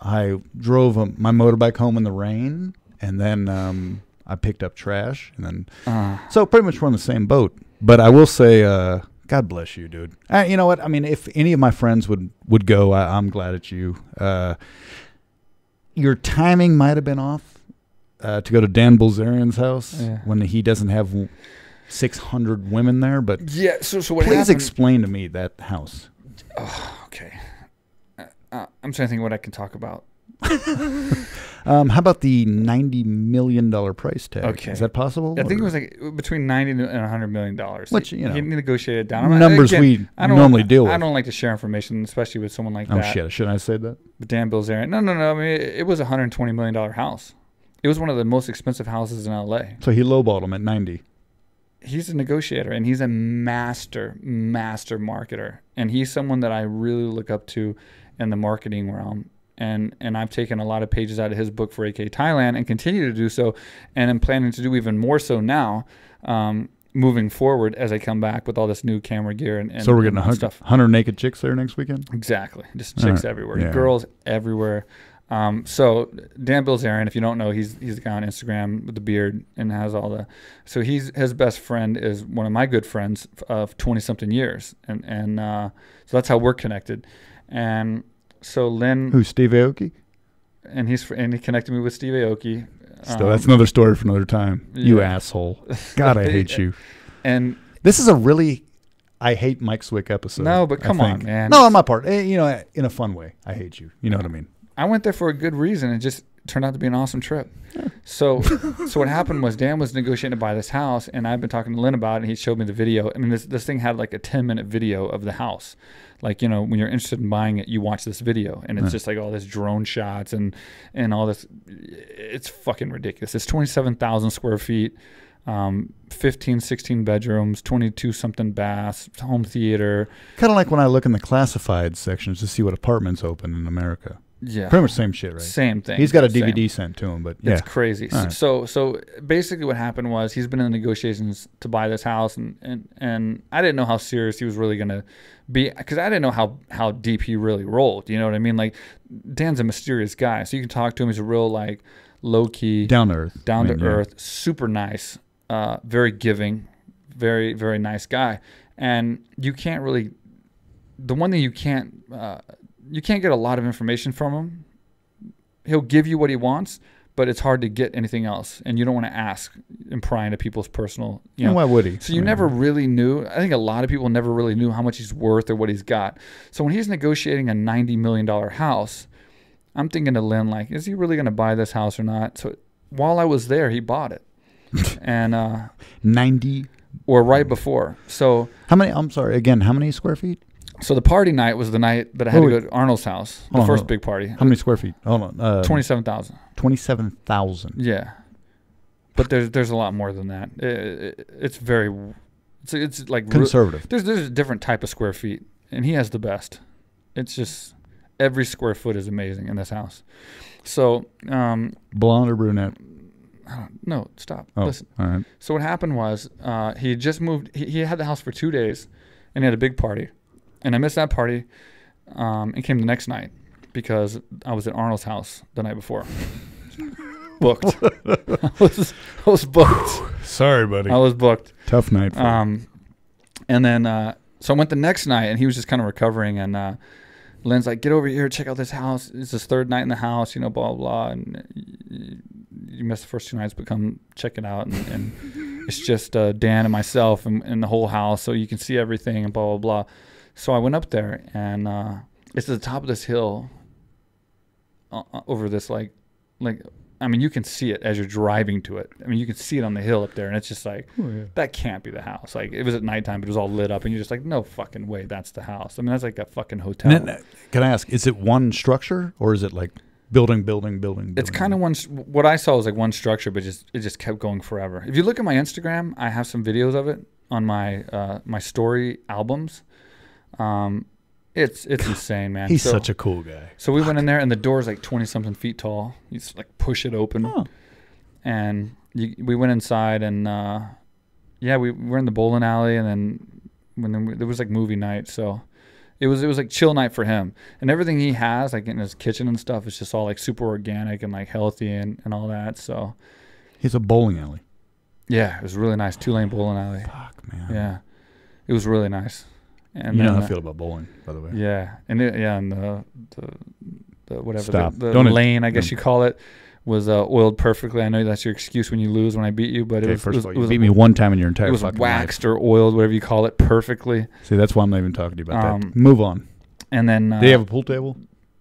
I drove my motorbike home in the rain, and then I picked up trash, and then so pretty much we're on the same boat. But I will say, God bless you, dude. You know what? I mean, if any of my friends would go, I'm glad it's you. Your timing might have been off to go to Dan Bilzerian's house when he doesn't have 600 women there. But yeah, so what please happened? Explain to me that house. Oh, okay. I'm trying to think of what I can talk about. How about the $90 million price tag? Okay. Is that possible? I think it was like between $90 and $100 million. Which, he negotiated down. Numbers we normally deal with. I don't like to share information, especially with someone like that. Oh, shit. Shouldn't I say that? But Dan Bilzerian. No. I mean, it was a $120 million house. It was one of the most expensive houses in L.A. So he lowballed him at 90. He's a negotiator, and he's a master marketer. And he's someone that I really look up to in the marketing realm. And I've taken a lot of pages out of his book for AKA Thailand and continue to do so. And I'm planning to do even more so now, moving forward as I come back with all this new camera gear and so we're getting 100 naked chicks there next weekend? Exactly. Just chicks everywhere. Girls everywhere. So Dan Bilzerian, if you don't know, he's the guy on Instagram with the beard and has all the. So his best friend is one of my good friends of 20-something years. And so that's how we're connected. And so Lynn, who's Steve Aoki, and he connected me with Steve Aoki. So that's another story for another time. Yeah. You asshole! God, I hate you. And this is a really, I hate Mike Swick episode. No, but come on, man. No, on my part, in a fun way. I hate you. You know what I mean? I went there for a good reason. It just turned out to be an awesome trip. Yeah. So what happened was Dan was negotiating to buy this house, and I've been talking to Lynn about it, and he showed me the video. I mean, this thing had like a 10-minute video of the house. Like, when you're interested in buying it, you watch this video, and it's just like all this drone shots and all this. It's fucking ridiculous. It's 27,000 square feet, 15, 16 bedrooms, 22-something baths, home theater. Kind of like when I look in the classified sections to see what apartments open in America. Yeah. Pretty much same shit, right? Same thing. He's got a DVD sent to him, but yeah. It's crazy. Right. So basically what happened was he's been in the negotiations to buy this house, and I didn't know how serious he was really going to be, because I didn't know how deep he really rolled. You know what I mean? Like, Dan's a mysterious guy, so you can talk to him. He's a real, like, low-key. Down to earth. Super nice, very giving, very, very nice guy. And you can't really, the one thing you can't get a lot of information from him. He'll give you what he wants, but it's hard to get anything else. And you don't want to ask and pry into people's personal, And why would he? So you never really knew. I think a lot of people never really knew how much he's worth or what he's got. So when he's negotiating a $90 million house, I'm thinking to Lynn, like, is he really going to buy this house or not? So while I was there, he bought it. And 90 or right before. So how many square feet? So the party night was the night that I had to go to Arnold's house, the first big party. How many square feet? Hold on. 27,000. 27,000. Yeah. But there's a lot more than that. It's like conservative. There's a different type of square feet, and he has the best. It's just every square foot is amazing in this house. So blonde or brunette? No, stop. Oh, Listen. all right. So what happened was he had just moved. He had the house for 2 days, and he had a big party, and I missed that party, and came the next night because I was at Arnold's house the night before. Booked. I was booked. Sorry, buddy. I was booked. Tough night. For you. And then so I went the next night, and he was just kind of recovering, and Lynn's like, get over here, check out this house. It's his third night in the house, blah, blah, blah. And you missed the first 2 nights, but come check it out. And it's just Dan and myself and the whole house, so you can see everything and blah, blah, blah. So I went up there, and it's at the top of this hill over this, like, I mean, you can see it as you're driving to it. I mean, you can see it on the hill up there, and it's just like, that can't be the house. Like, it was at nighttime, but it was all lit up, and you're just like, no fucking way, that's the house. I mean, that's like a fucking hotel. Then, can I ask, is it one structure, or is it like building? It's kind of one. What I saw was like one structure, but it just kept going forever. If you look at my Instagram, I have some videos of it on my my story albums. It's insane, man. He's such a cool guy. So we went in there, and the door's like 20-something feet tall. You just like push it open, and we went inside, and we were in the bowling alley, and then there was like movie night, so it was like chill night for him, and everything he has like in his kitchen and stuff is just all like super organic and like healthy and all that. So he's a bowling alley. Yeah, it was really nice, 2-lane bowling alley. Fuck, man. Yeah, it was really nice. And you know how I feel about bowling, by the way. Yeah, and the whatever Stop. the Don't lane, I guess you call it, was oiled perfectly. I know that's your excuse when you lose when I beat you, but first of all, you beat me one time in your entire fucking life. It was waxed or oiled, whatever you call it, perfectly. See, that's why I'm not even talking to you about that. Move on. And then did he have a pool table?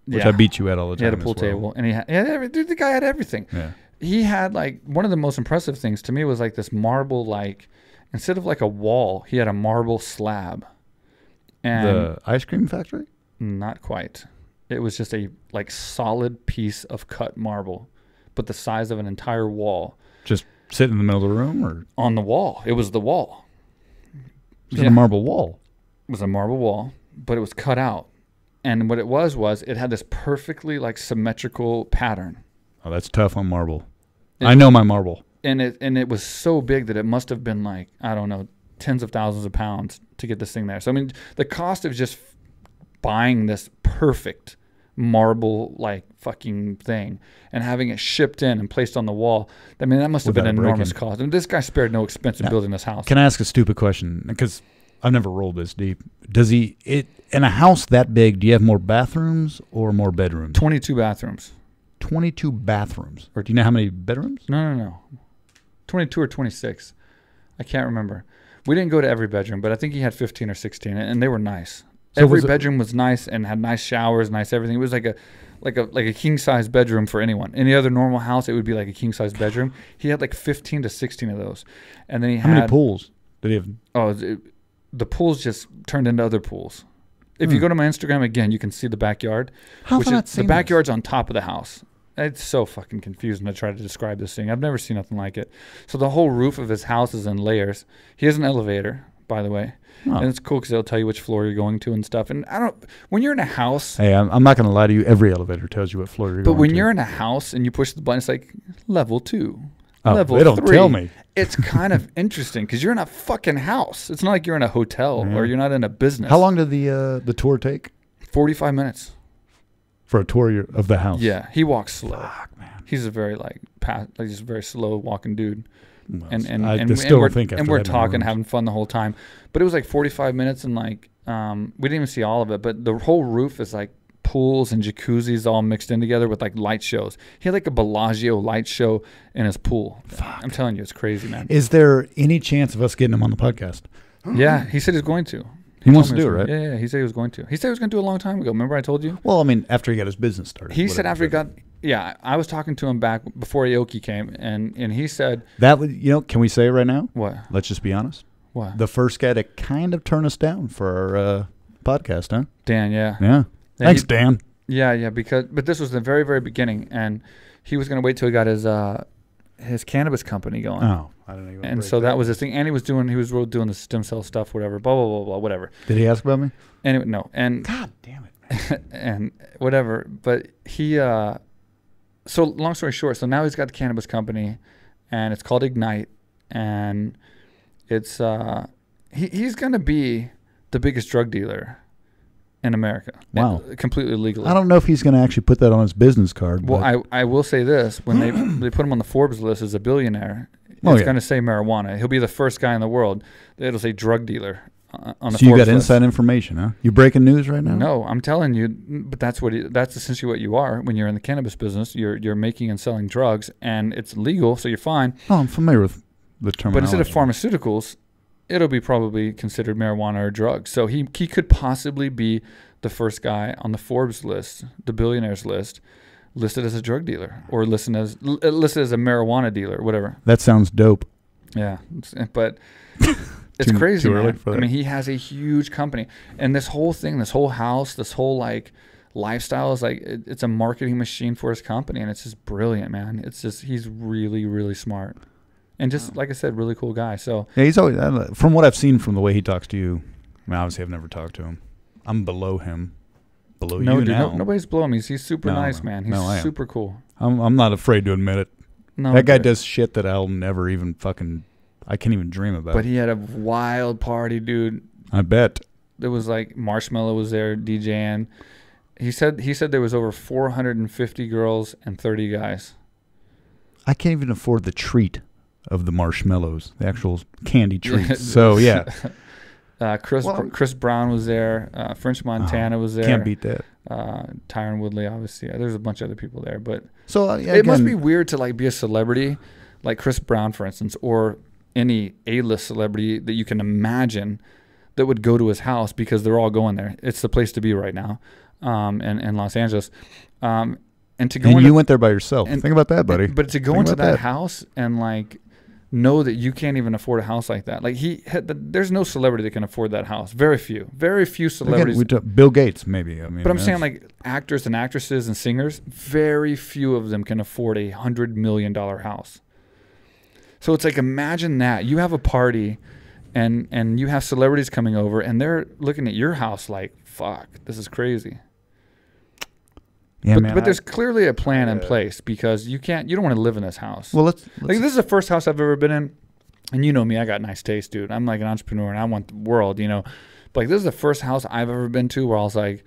Which I beat you at all the time. He had a pool table, and he had the guy had everything. Yeah. He had like one of the most impressive things to me was like this marble, like instead of like a wall, he had a marble slab. And the ice cream factory? Not quite. It was just a like solid piece of cut marble, but the size of an entire wall. Just sitting in the middle of the room, or on the wall? It was the wall. It was a marble wall. It was a marble wall, but it was cut out, and what it was it had this perfectly like symmetrical pattern. Oh, that's tough on marble. I know my marble. And it was so big that it must have been like, I don't know, tens of thousands of pounds to get this thing there. So I mean, the cost of just buying this perfect marble like fucking thing and having it shipped in and placed on the wall, I mean, that must have been an enormous cost. I mean, this guy spared no expense in building this house. Can I ask a stupid question? Because I've never rolled this deep. Does in a house that big, do you have more bathrooms or more bedrooms? 22 bathrooms. 22 bathrooms. Or do you know how many bedrooms? No. 22 or 26. I can't remember. We didn't go to every bedroom, but I think he had 15 or 16, and they were nice. So every bedroom was nice and had nice showers, nice everything. It was like a king size bedroom for anyone. Any other normal house, it would be like a king size bedroom. He had like 15 to 16 of those, and then how many pools did he have? Oh, the pools just turned into other pools. If you go to my Instagram again, you can see the backyard. How have I not seen the backyard's on top of the house. It's so fucking confusing to try to describe this thing. I've never seen nothing like it. So the whole roof of his house is in layers. He has an elevator, by the way. Oh. And it's cool because they'll tell you which floor you're going to and stuff. And when you're in a house. Hey, I'm not going to lie to you. Every elevator tells you what floor you're going to. But when you're in a house and you push the button, it's like level 2. Oh, level they don't 3. tell me. It's kind of interesting because you're in a fucking house. It's not like you're in a hotel or you're not in a business. How long did the tour take? 45 minutes. For a tour of the house? Yeah, he walks slow. Fuck, man. He's a very just very slow walking dude. Well, and we're talking, having fun the whole time. But it was like 45 minutes, and like we didn't even see all of it. But the whole roof is like pools and jacuzzis all mixed in together with like light shows. He had like a Bellagio light show in his pool. Fuck. I'm telling you, it's crazy, man. Is there any chance of us getting him on the podcast? Yeah, he said he's going to. He wants to do it, right? Yeah, he said he was going to. He said he was going to do it a long time ago. Remember I told you? Well, I mean, after he got his business started. He said after he got... Yeah, I was talking to him back before Aoki came, and he said... That would, can we say it right now? What? Let's just be honest. What? The first guy to kind of turn us down for our podcast, huh? Dan, yeah. Yeah. Thanks, Dan. Yeah, but this was the very, very beginning, and he was going to wait till he got his cannabis company going. Oh, I don't know. And so that was his thing. And he was doing the stem cell stuff, whatever, blah, blah, blah, blah, whatever. Did he ask about me? Anyway, no. And God damn it, man. And whatever. But he, so long story short, so now he's got the cannabis company, and it's called Ignite, and it's he's gonna be the biggest drug dealer in America. Wow. Completely legally. I don't know if he's going to actually put that on his business card. Well, I will say this. When they put him on the Forbes list as a billionaire, it's going to say marijuana. He'll be the first guy in the world. It'll say drug dealer on the Forbes list. So you got inside information, huh? You breaking news right now? No, I'm telling you, but that's essentially what you are when you're in the cannabis business. You're making and selling drugs, and it's legal, so you're fine. Oh, I'm familiar with the terminology. But instead of pharmaceuticals, it'll be probably considered marijuana or drugs. So he could possibly be the first guy on the Forbes list, the billionaires list, listed as a drug dealer or listed as a marijuana dealer, whatever. That sounds dope. Yeah, but it's crazy. Too early for that. I mean, he has a huge company, and this whole thing, this whole house, this whole like lifestyle is like it's a marketing machine for his company, and it's just brilliant, man. It's just he's really, really smart. And just like I said, really cool guy. So yeah, he's always, from what I've seen from the way he talks to you. I mean, obviously I've never talked to him. I'm below him, below you dude, now. Nobody's below him. He's super nice, man. He's super cool. I'm not afraid to admit it. No, that guy does shit that I'll never even I can't even dream about. But he had a wild party, dude. I bet. There was like Marshmello was there DJing. He said there was over 450 girls and 30 guys. I can't even afford the treat of the marshmallows, the actual candy treats. So yeah, Chris Brown was there. French Montana was there. Can't beat that. Tyron Woodley, obviously. There's a bunch of other people there, but so it must be weird to like be a celebrity, like Chris Brown, for instance, or any A-list celebrity that you can imagine that would go to his house because they're all going there. It's the place to be right now, in Los Angeles. And you went there by yourself. Think about that, buddy. But to go into that house and like know that you can't even afford a house like that. Like there's no celebrity that can afford that house. Very few celebrities. Again, Bill Gates, maybe. I mean, but I'm saying like actors and actresses and singers, very few of them can afford $100 million house. So it's like, imagine that you have a party and you have celebrities coming over and they're looking at your house like, fuck, this is crazy. Yeah, but there's clearly a plan in place because you don't want to live in this house. Well, let's like this is the first house I've ever been in, and you know me, I got nice taste, dude. I'm like an entrepreneur and I want the world, you know. But like this is the first house I've ever been to where I was like,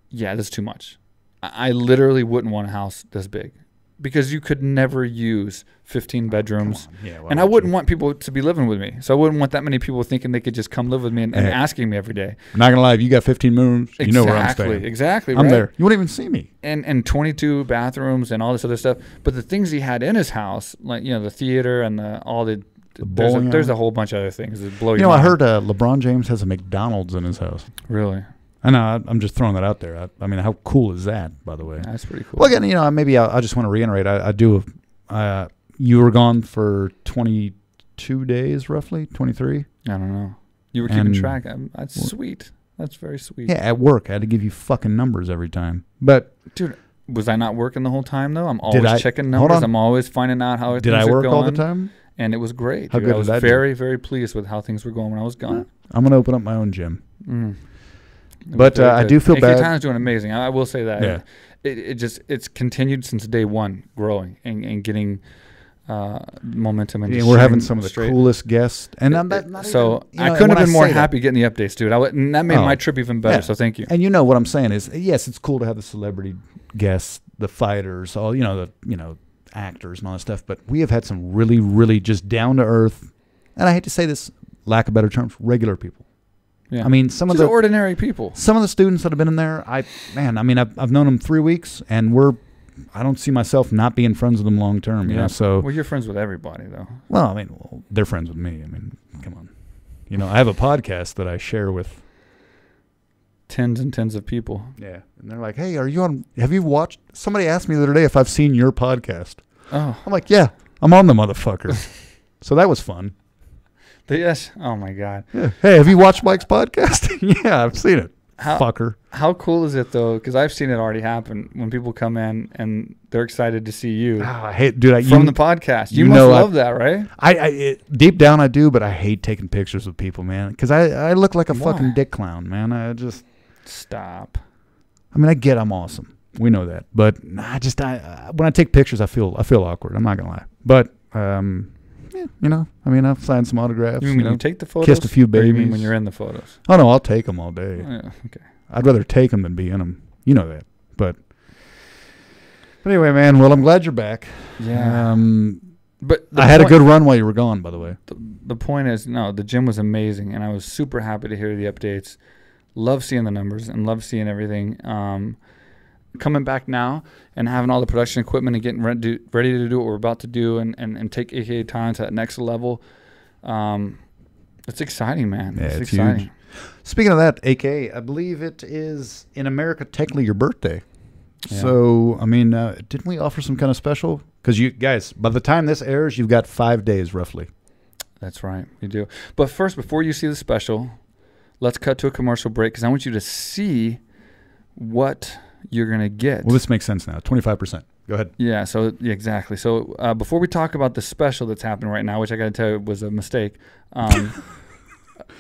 yeah, this is too much. I literally wouldn't want a house this big because you could never use 15 bedrooms. Yeah, and I wouldn't want people to be living with me. So I wouldn't want that many people thinking they could just come live with me and asking me every day. I'm not going to lie. If you got 15 rooms, you know where I'm staying. Exactly. I'm there. You won't even see me. And 22 bathrooms and all this other stuff. But the things he had in his house, like, you know, the theater and there's a whole bunch of other things that blow your mind. I heard LeBron James has a McDonald's in his house. Really? I know. I'm just throwing that out there. I mean, how cool is that, by the way? That's pretty cool. Well, again, maybe I just want to reiterate. I do. You were gone for 22 days, roughly 23. I don't know. You were keeping track. That's sweet. That's very sweet. Yeah, at work, I had to give you fucking numbers every time. But dude, was I not working the whole time though? I'm always checking numbers. I'm always finding out how things are going. Did I work all the time? And it was great. How good I was very, very pleased with how things were going when I was gone. I'm gonna open up my own gym. But I do feel bad. AKA Thailand's doing amazing. I will say that. Yeah. It's continued since day one, growing and getting momentum. And we're having some of the coolest guests. And I couldn't have been more happy getting the updates, dude. And that made my trip even better. Yeah. So thank you. And you know what I'm saying is, yes, it's cool to have the celebrity guests, the fighters, all the actors and all that stuff. But we have had some really, really just down to earth, and I hate to say this, lack of better terms, regular people. Yeah. I mean, some of the ordinary people. Some of the students that have been in there, I've known them 3 weeks, and I don't see myself not being friends with them long term. Yeah. So you're friends with everybody, though. Well, I mean, they're friends with me. I mean, come on. I have a podcast that I share with tens and tens of people. Yeah, and they're like, "Hey, are you on? Have you watched?" Somebody asked me the other day if I've seen your podcast. Oh, I'm like, "Yeah, I'm on the motherfucker." So that was fun. Yes. Oh my God. Yeah. Hey, have you watched Mike's podcast? Yeah, I've seen it. Fucker. How cool is it though? Because I've seen it already happen when people come in and they're excited to see you. I hate, dude. From the podcast, you must love that, right? I deep down I do, but I hate taking pictures with people, man. Because I look like a fucking dick clown, man. I just stop. I mean, I get I'm awesome. We know that, but when I take pictures, I feel awkward. I'm not gonna lie, but Yeah, you know, I mean, I've signed some autographs. You mean when you take the photos? Kissed a few Or babies. you mean when you're in the photos? Oh, no, I'll take them all day. Oh, yeah, okay. I'd rather take them than be in them. You know that. But anyway, man, well, I'm glad you're back. Yeah. But I had a good run while you were gone, by the way. The point is, no, the gym was amazing, and I was super happy to hear the updates. Love seeing the numbers and love seeing everything. Coming back now and having all the production equipment and getting ready to do what we're about to do and take AKA Thailand to that next level. It's exciting, man. Yeah, it's exciting. Huge. Speaking of that, AKA, I believe it is in America technically your birthday. Yeah. So, I mean, didn't we offer some kind of special? Because you guys, by the time this airs, you've got 5 days roughly. That's right, you do. But first, before you see the special, let's cut to a commercial break because I want you to see what you're going to get. Well, this makes sense now. 25%. Go ahead. Yeah, so yeah, exactly. So before we talk about the special that's happening right now, which I got to tell you was a mistake.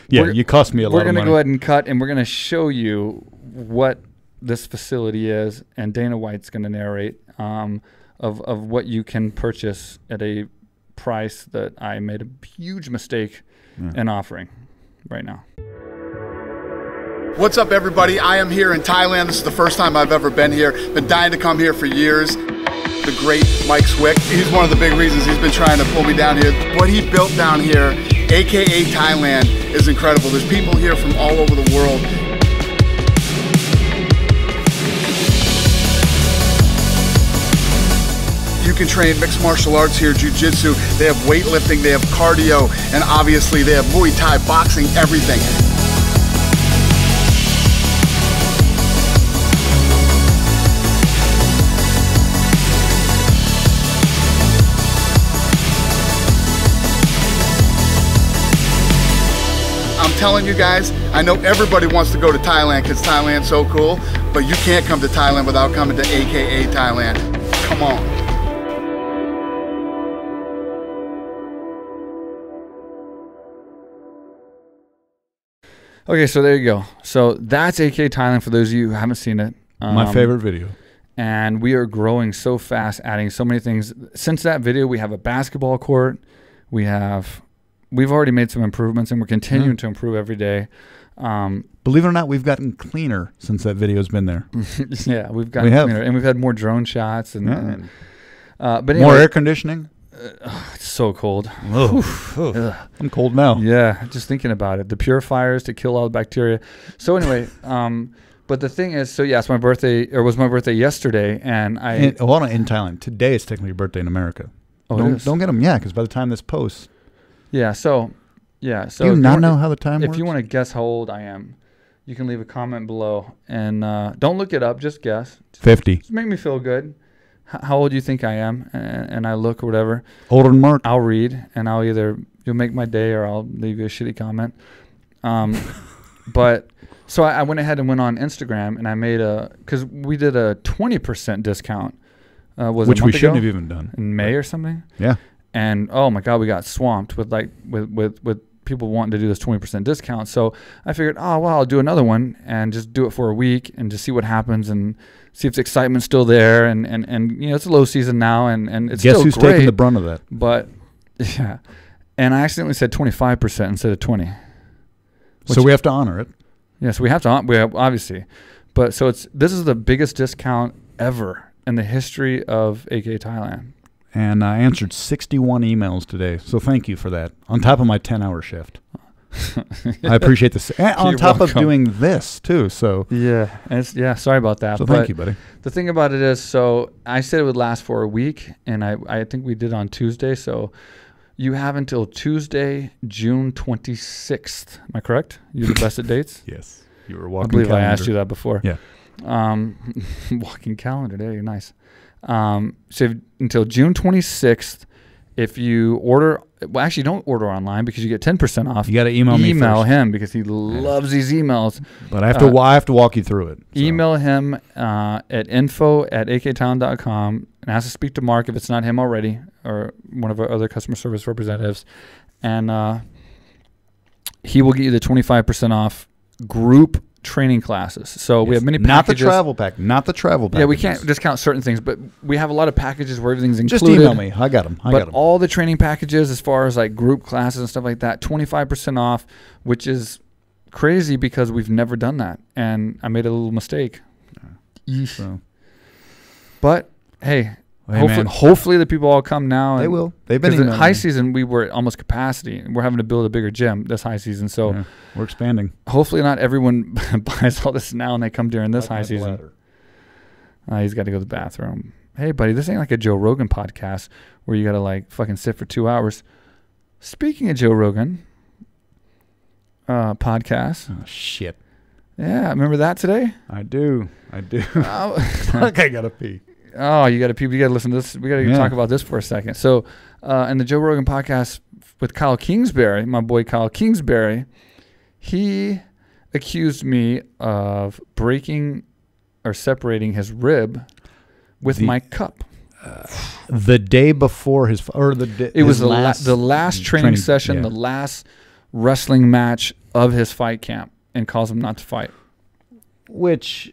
Yeah, you cost me a lot of money. We're going to go ahead and cut, and we're going to show you what this facility is, and Dana White's going to narrate of what you can purchase at a price that I made a huge mistake in offering right now. What's up, everybody? I am here in Thailand. This is the first time I've ever been here. Been dying to come here for years. The great Mike Swick, he's one of the big reasons he's been trying to pull me down here. What he built down here, AKA Thailand, is incredible. There's people here from all over the world. You can train mixed martial arts here, jiu-jitsu. They have weightlifting, they have cardio, and obviously they have Muay Thai, boxing, everything. I'm telling you guys, I know everybody wants to go to Thailand because Thailand's so cool, but you can't come to Thailand without coming to AKA Thailand. Come on. Okay, so there you go. So that's AKA Thailand for those of you who haven't seen it. My favorite video. And we are growing so fast, adding so many things. Since that video, we have a basketball court. We've already made some improvements, and we're continuing to improve every day. Believe it or not, we've gotten cleaner since that video's been there. Yeah, we've gotten cleaner, and we've had more drone shots but anyway, more air conditioning. It's so cold. I'm cold now. Yeah, just thinking about it. The purifiers to kill all the bacteria. So anyway, but the thing is, so yeah, it's my birthday, or was my birthday yesterday, and in Thailand. Today is technically your birthday in America. Oh, don't get them, because by the time this posts. Yeah, so. Do you not know how the time works? If you want to guess how old I am, you can leave a comment below. And don't look it up, just guess. 50. Just make me feel good. How old do you think I am? And I look or whatever. Older than Mark. I'll read, and you'll make my day, or I'll leave you a shitty comment. But so I went ahead and went on Instagram, and I made because we did a 20% discount. Which we shouldn't have even done. In May or something. Yeah. And oh my God, we got swamped with with people wanting to do this 20% discount. So I figured, I'll do another one and just do it for a week and just see what happens and see if the excitement's still there. And you know, it's a low season now, and it's Guess still who's great, taking the brunt of that? But yeah, and I accidentally said 25% instead of 20. So we have to honor it. Yeah, so we have to obviously, but so this is the biggest discount ever in the history of AKA Thailand. And I answered 61 emails today, so thank you for that. On top of my 10-hour shift, I appreciate this. And on top of doing this too, so yeah, sorry about that. So thank you, buddy. The thing about it is, so I said it would last for a week, and I think we did on Tuesday. So you have until Tuesday, June 26th. Am I correct? You're the best at dates. Yes, you were walking. I believe calendar. I asked you that before. Yeah. Walking calendar. There, you're nice. So until June 26th, if you order, well, actually don't order online because you get 10% off. You got to email me first. Him because he loves these emails. But I have to walk you through it. So. Email him at info@aktown.com and ask to speak to Mark if it's not him already, or one of our other customer service representatives. And he will get you the 25% off group training classes. So we have many Not packages. Not the travel pack. Yeah, we can't discount certain things, but we have a lot of packages where everything's included. Just email me. I got them. But all the training packages, as far as like group classes and stuff like that, 25% off, which is crazy because we've never done that. And I made a little mistake. So. But, hey, Hey, hopefully the people all come now. They will. They've been in high season. We were at almost capacity. We're having to build a bigger gym this high season. So yeah, we're expanding. Hopefully not everyone buys all this now and they come during this high season. He's got to go to the bathroom. Hey, buddy, this ain't like a Joe Rogan podcast where you got to like fucking sit for 2 hours. Speaking of Joe Rogan podcast. Oh, shit. Yeah, remember that today? I do. Fuck, I got to pee. Oh, you got to listen to this. We got to talk about this for a second. So, in the Joe Rogan podcast with Kyle Kingsbury, my boy Kyle Kingsbury, he accused me of breaking or separating his rib with my cup. The day before it was the last training session, the last wrestling match of his fight camp, and calls him not to fight. Which,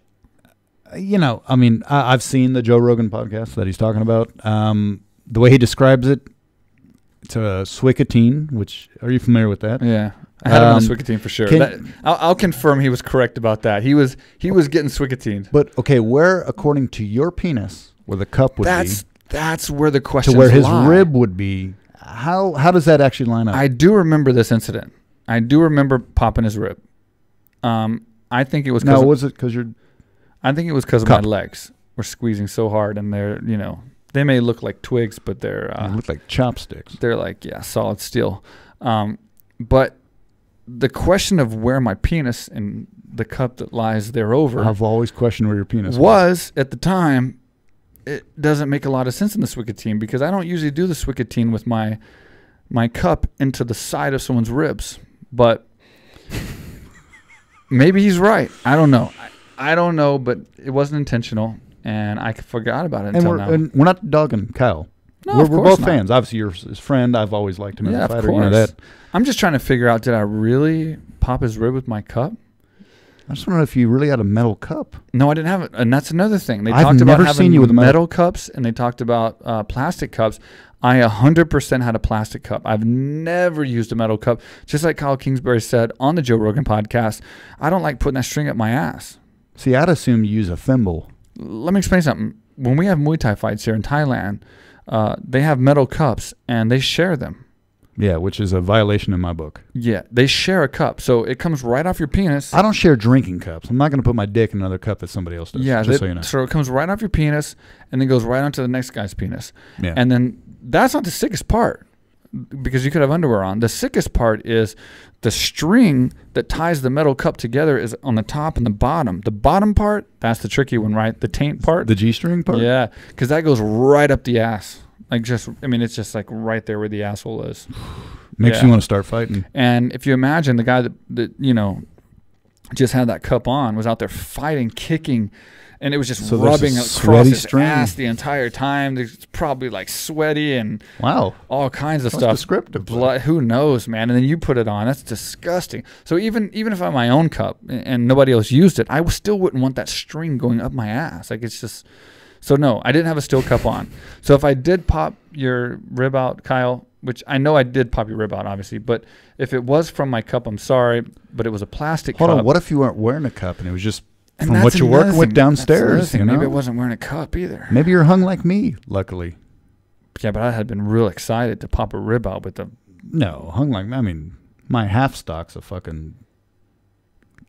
you know, I mean, I've seen the Joe Rogan podcast that he's talking about. The way he describes it, it's a Swicotine, which, are you familiar with that? Yeah. I had him on Swicotine for sure. I'll confirm he was correct about that. He was getting Swicotine. But, okay, where, according to your penis, where the cup would be. That's where the question to where his rib would be. How does that actually line up? I do remember this incident. I do remember popping his rib. I think it was because... No, was it because you're... I think it was because of my legs were squeezing so hard, and they're, you know, they may look like twigs, but they're they look like chopsticks. They're like, yeah, solid steel. But the question of where my penis and the cup that lies thereover, I've always questioned where your penis was at the time. It doesn't make a lot of sense in the Swicotine because I don't usually do the Swicotine with my cup into the side of someone's ribs, but maybe he's right. I don't know. I don't know, but it wasn't intentional, and I forgot about it until now. And we're not dogging Kyle. No, we're both fans. Obviously, you're his friend. I've always liked him as a fighter. Of course. You know that. I'm just trying to figure out, did I really pop his rib with my cup? I just wondering if you really had a metal cup. No, I didn't have it, and that's another thing. They I've talked never about having seen you with a metal cups, and they talked about plastic cups. I 100% had a plastic cup. I've never used a metal cup. Just like Kyle Kingsbury said on the Joe Rogan podcast, I don't like putting that string up my ass. See, I'd assume you use a thimble. Let me explain something. When we have Muay Thai fights here in Thailand, they have metal cups, and they share them. Yeah, which is a violation in my book. Yeah, they share a cup, so it comes right off your penis. I don't share drinking cups. I'm not going to put my dick in another cup that somebody else does. Yeah, so you know. So it comes right off your penis, and then goes right onto the next guy's penis. Yeah. And then that's not the sickest part, because you could have underwear on. The sickest part is the string that ties the metal cup together is on the top and the bottom. The bottom part, that's the tricky one, right? The taint part. The G-string part? Yeah, because that goes right up the ass. Like it's just like right there where the asshole is. Makes you want to start fighting. And if you imagine the guy that you know just had that cup on was out there fighting, kicking, and it was just rubbing across his ass the entire time. It's probably like sweaty and all kinds of stuff. Descriptive. Blood, who knows, man? And then you put it on. That's disgusting. So even if I had my own cup and nobody else used it, I still wouldn't want that string going up my ass. Like it's just. So no, I didn't have a steel cup on. So if I did pop your rib out, Kyle, which I know I did pop your rib out, obviously, but if it was from my cup, I'm sorry, but it was a plastic cup. Hold on, what if you weren't wearing a cup and it was just from what you're working with downstairs? You know? Maybe I wasn't wearing a cup either. Maybe you're hung like me, luckily. Yeah, but I had been real excited to pop a rib out with the... No, hung like me. I mean, my half stock's a fucking...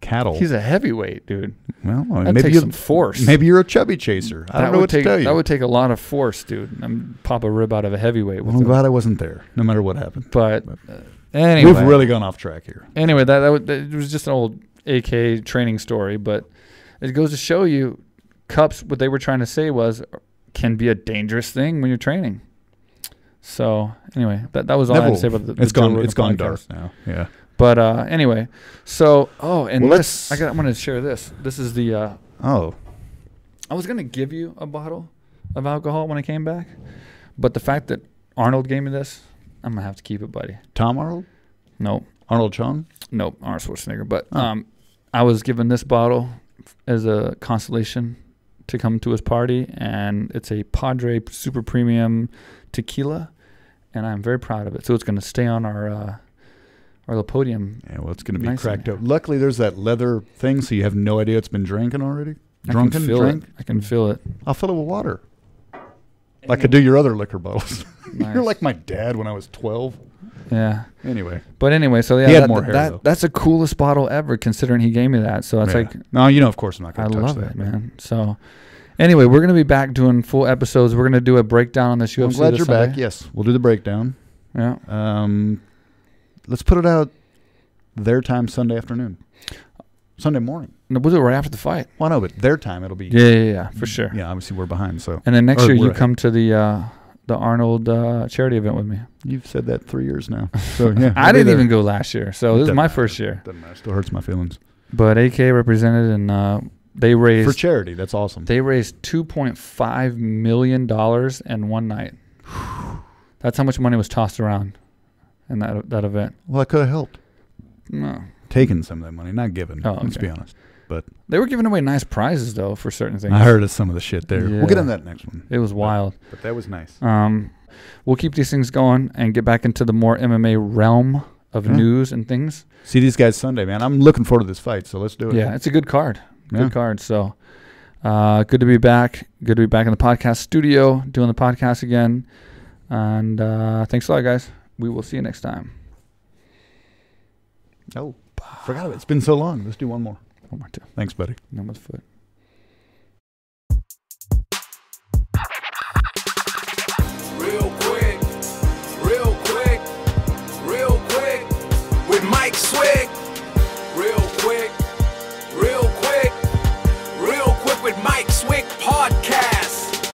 cattle. He's a heavyweight, dude. Well, that takes some force. Maybe you're a chubby chaser. I don't know what to tell you. That would take a lot of force, dude. Pop a rib out of a heavyweight. Well, I'm glad I wasn't there, no matter what happened. But anyway, we've really gone off track here. Anyway, it was just an old AKA training story, but it goes to show you, cups. What they were trying to say can be a dangerous thing when you're training. So anyway, that was all I had to say about the. It's gone dark now. Yeah. But anyway, so I'm going to share this. This is the. I was going to give you a bottle of alcohol when I came back, but the fact that Arnold gave me this, I'm going to have to keep it, buddy. Tom Arnold? Nope. Arnold Chong? Nope. Arnold Schwarzenegger. But I was given this bottle as a consolation to come to his party, and it's a Padre Super Premium Tequila, and I'm very proud of it. So it's going to stay on our little podium. Yeah, well, it's going to be cracked up. Luckily, there's that leather thing, so you have no idea it's been drinking already. I can feel it. I'll fill it with water. Like I do your other liquor bottles. Nice. You're like my dad when I was 12. Yeah. Anyway. So yeah, he had more hair, though. That's the coolest bottle ever, considering he gave me that. So it's like, no, of course I'm not going to touch that. I love it, man. So anyway, we're going to be back doing full episodes. We're going to do a breakdown on this UFC. I'm glad you're Sunday. back. Yes, we'll do the breakdown. Yeah. Let's put it out their time Sunday afternoon. Sunday morning. No, we'll do it right after the fight. Well, no, but their time it'll be. Yeah, for sure. Yeah, obviously we're behind. So. And then next year you come to the Arnold charity event with me. You've said that 3 years now. So yeah, I didn't even go last year, so this is my first year. Doesn't matter. Still hurts my feelings. But AKA represented, and they raised for charity. That's awesome. They raised $2.5 million in one night. That's how much money was tossed around in that event. Well, that could have helped. No. Taken some of that money, not given. Oh, okay. Let's be honest. But they were giving away nice prizes though for certain things. I heard of some of the shit there. Yeah. We'll get on that next one. It was wild. But that was nice. We'll keep these things going and get back into the more MMA realm of news and things. See these guys Sunday, man. I'm looking forward to this fight, so let's do it. Yeah, it's a good card. Good card. So good to be back. Good to be back in the podcast studio doing the podcast again. And thanks a lot, guys. We will see you next time. Oh, forgot it. It's been so long. Let's do one more. One more, too. Thanks, buddy. No more foot.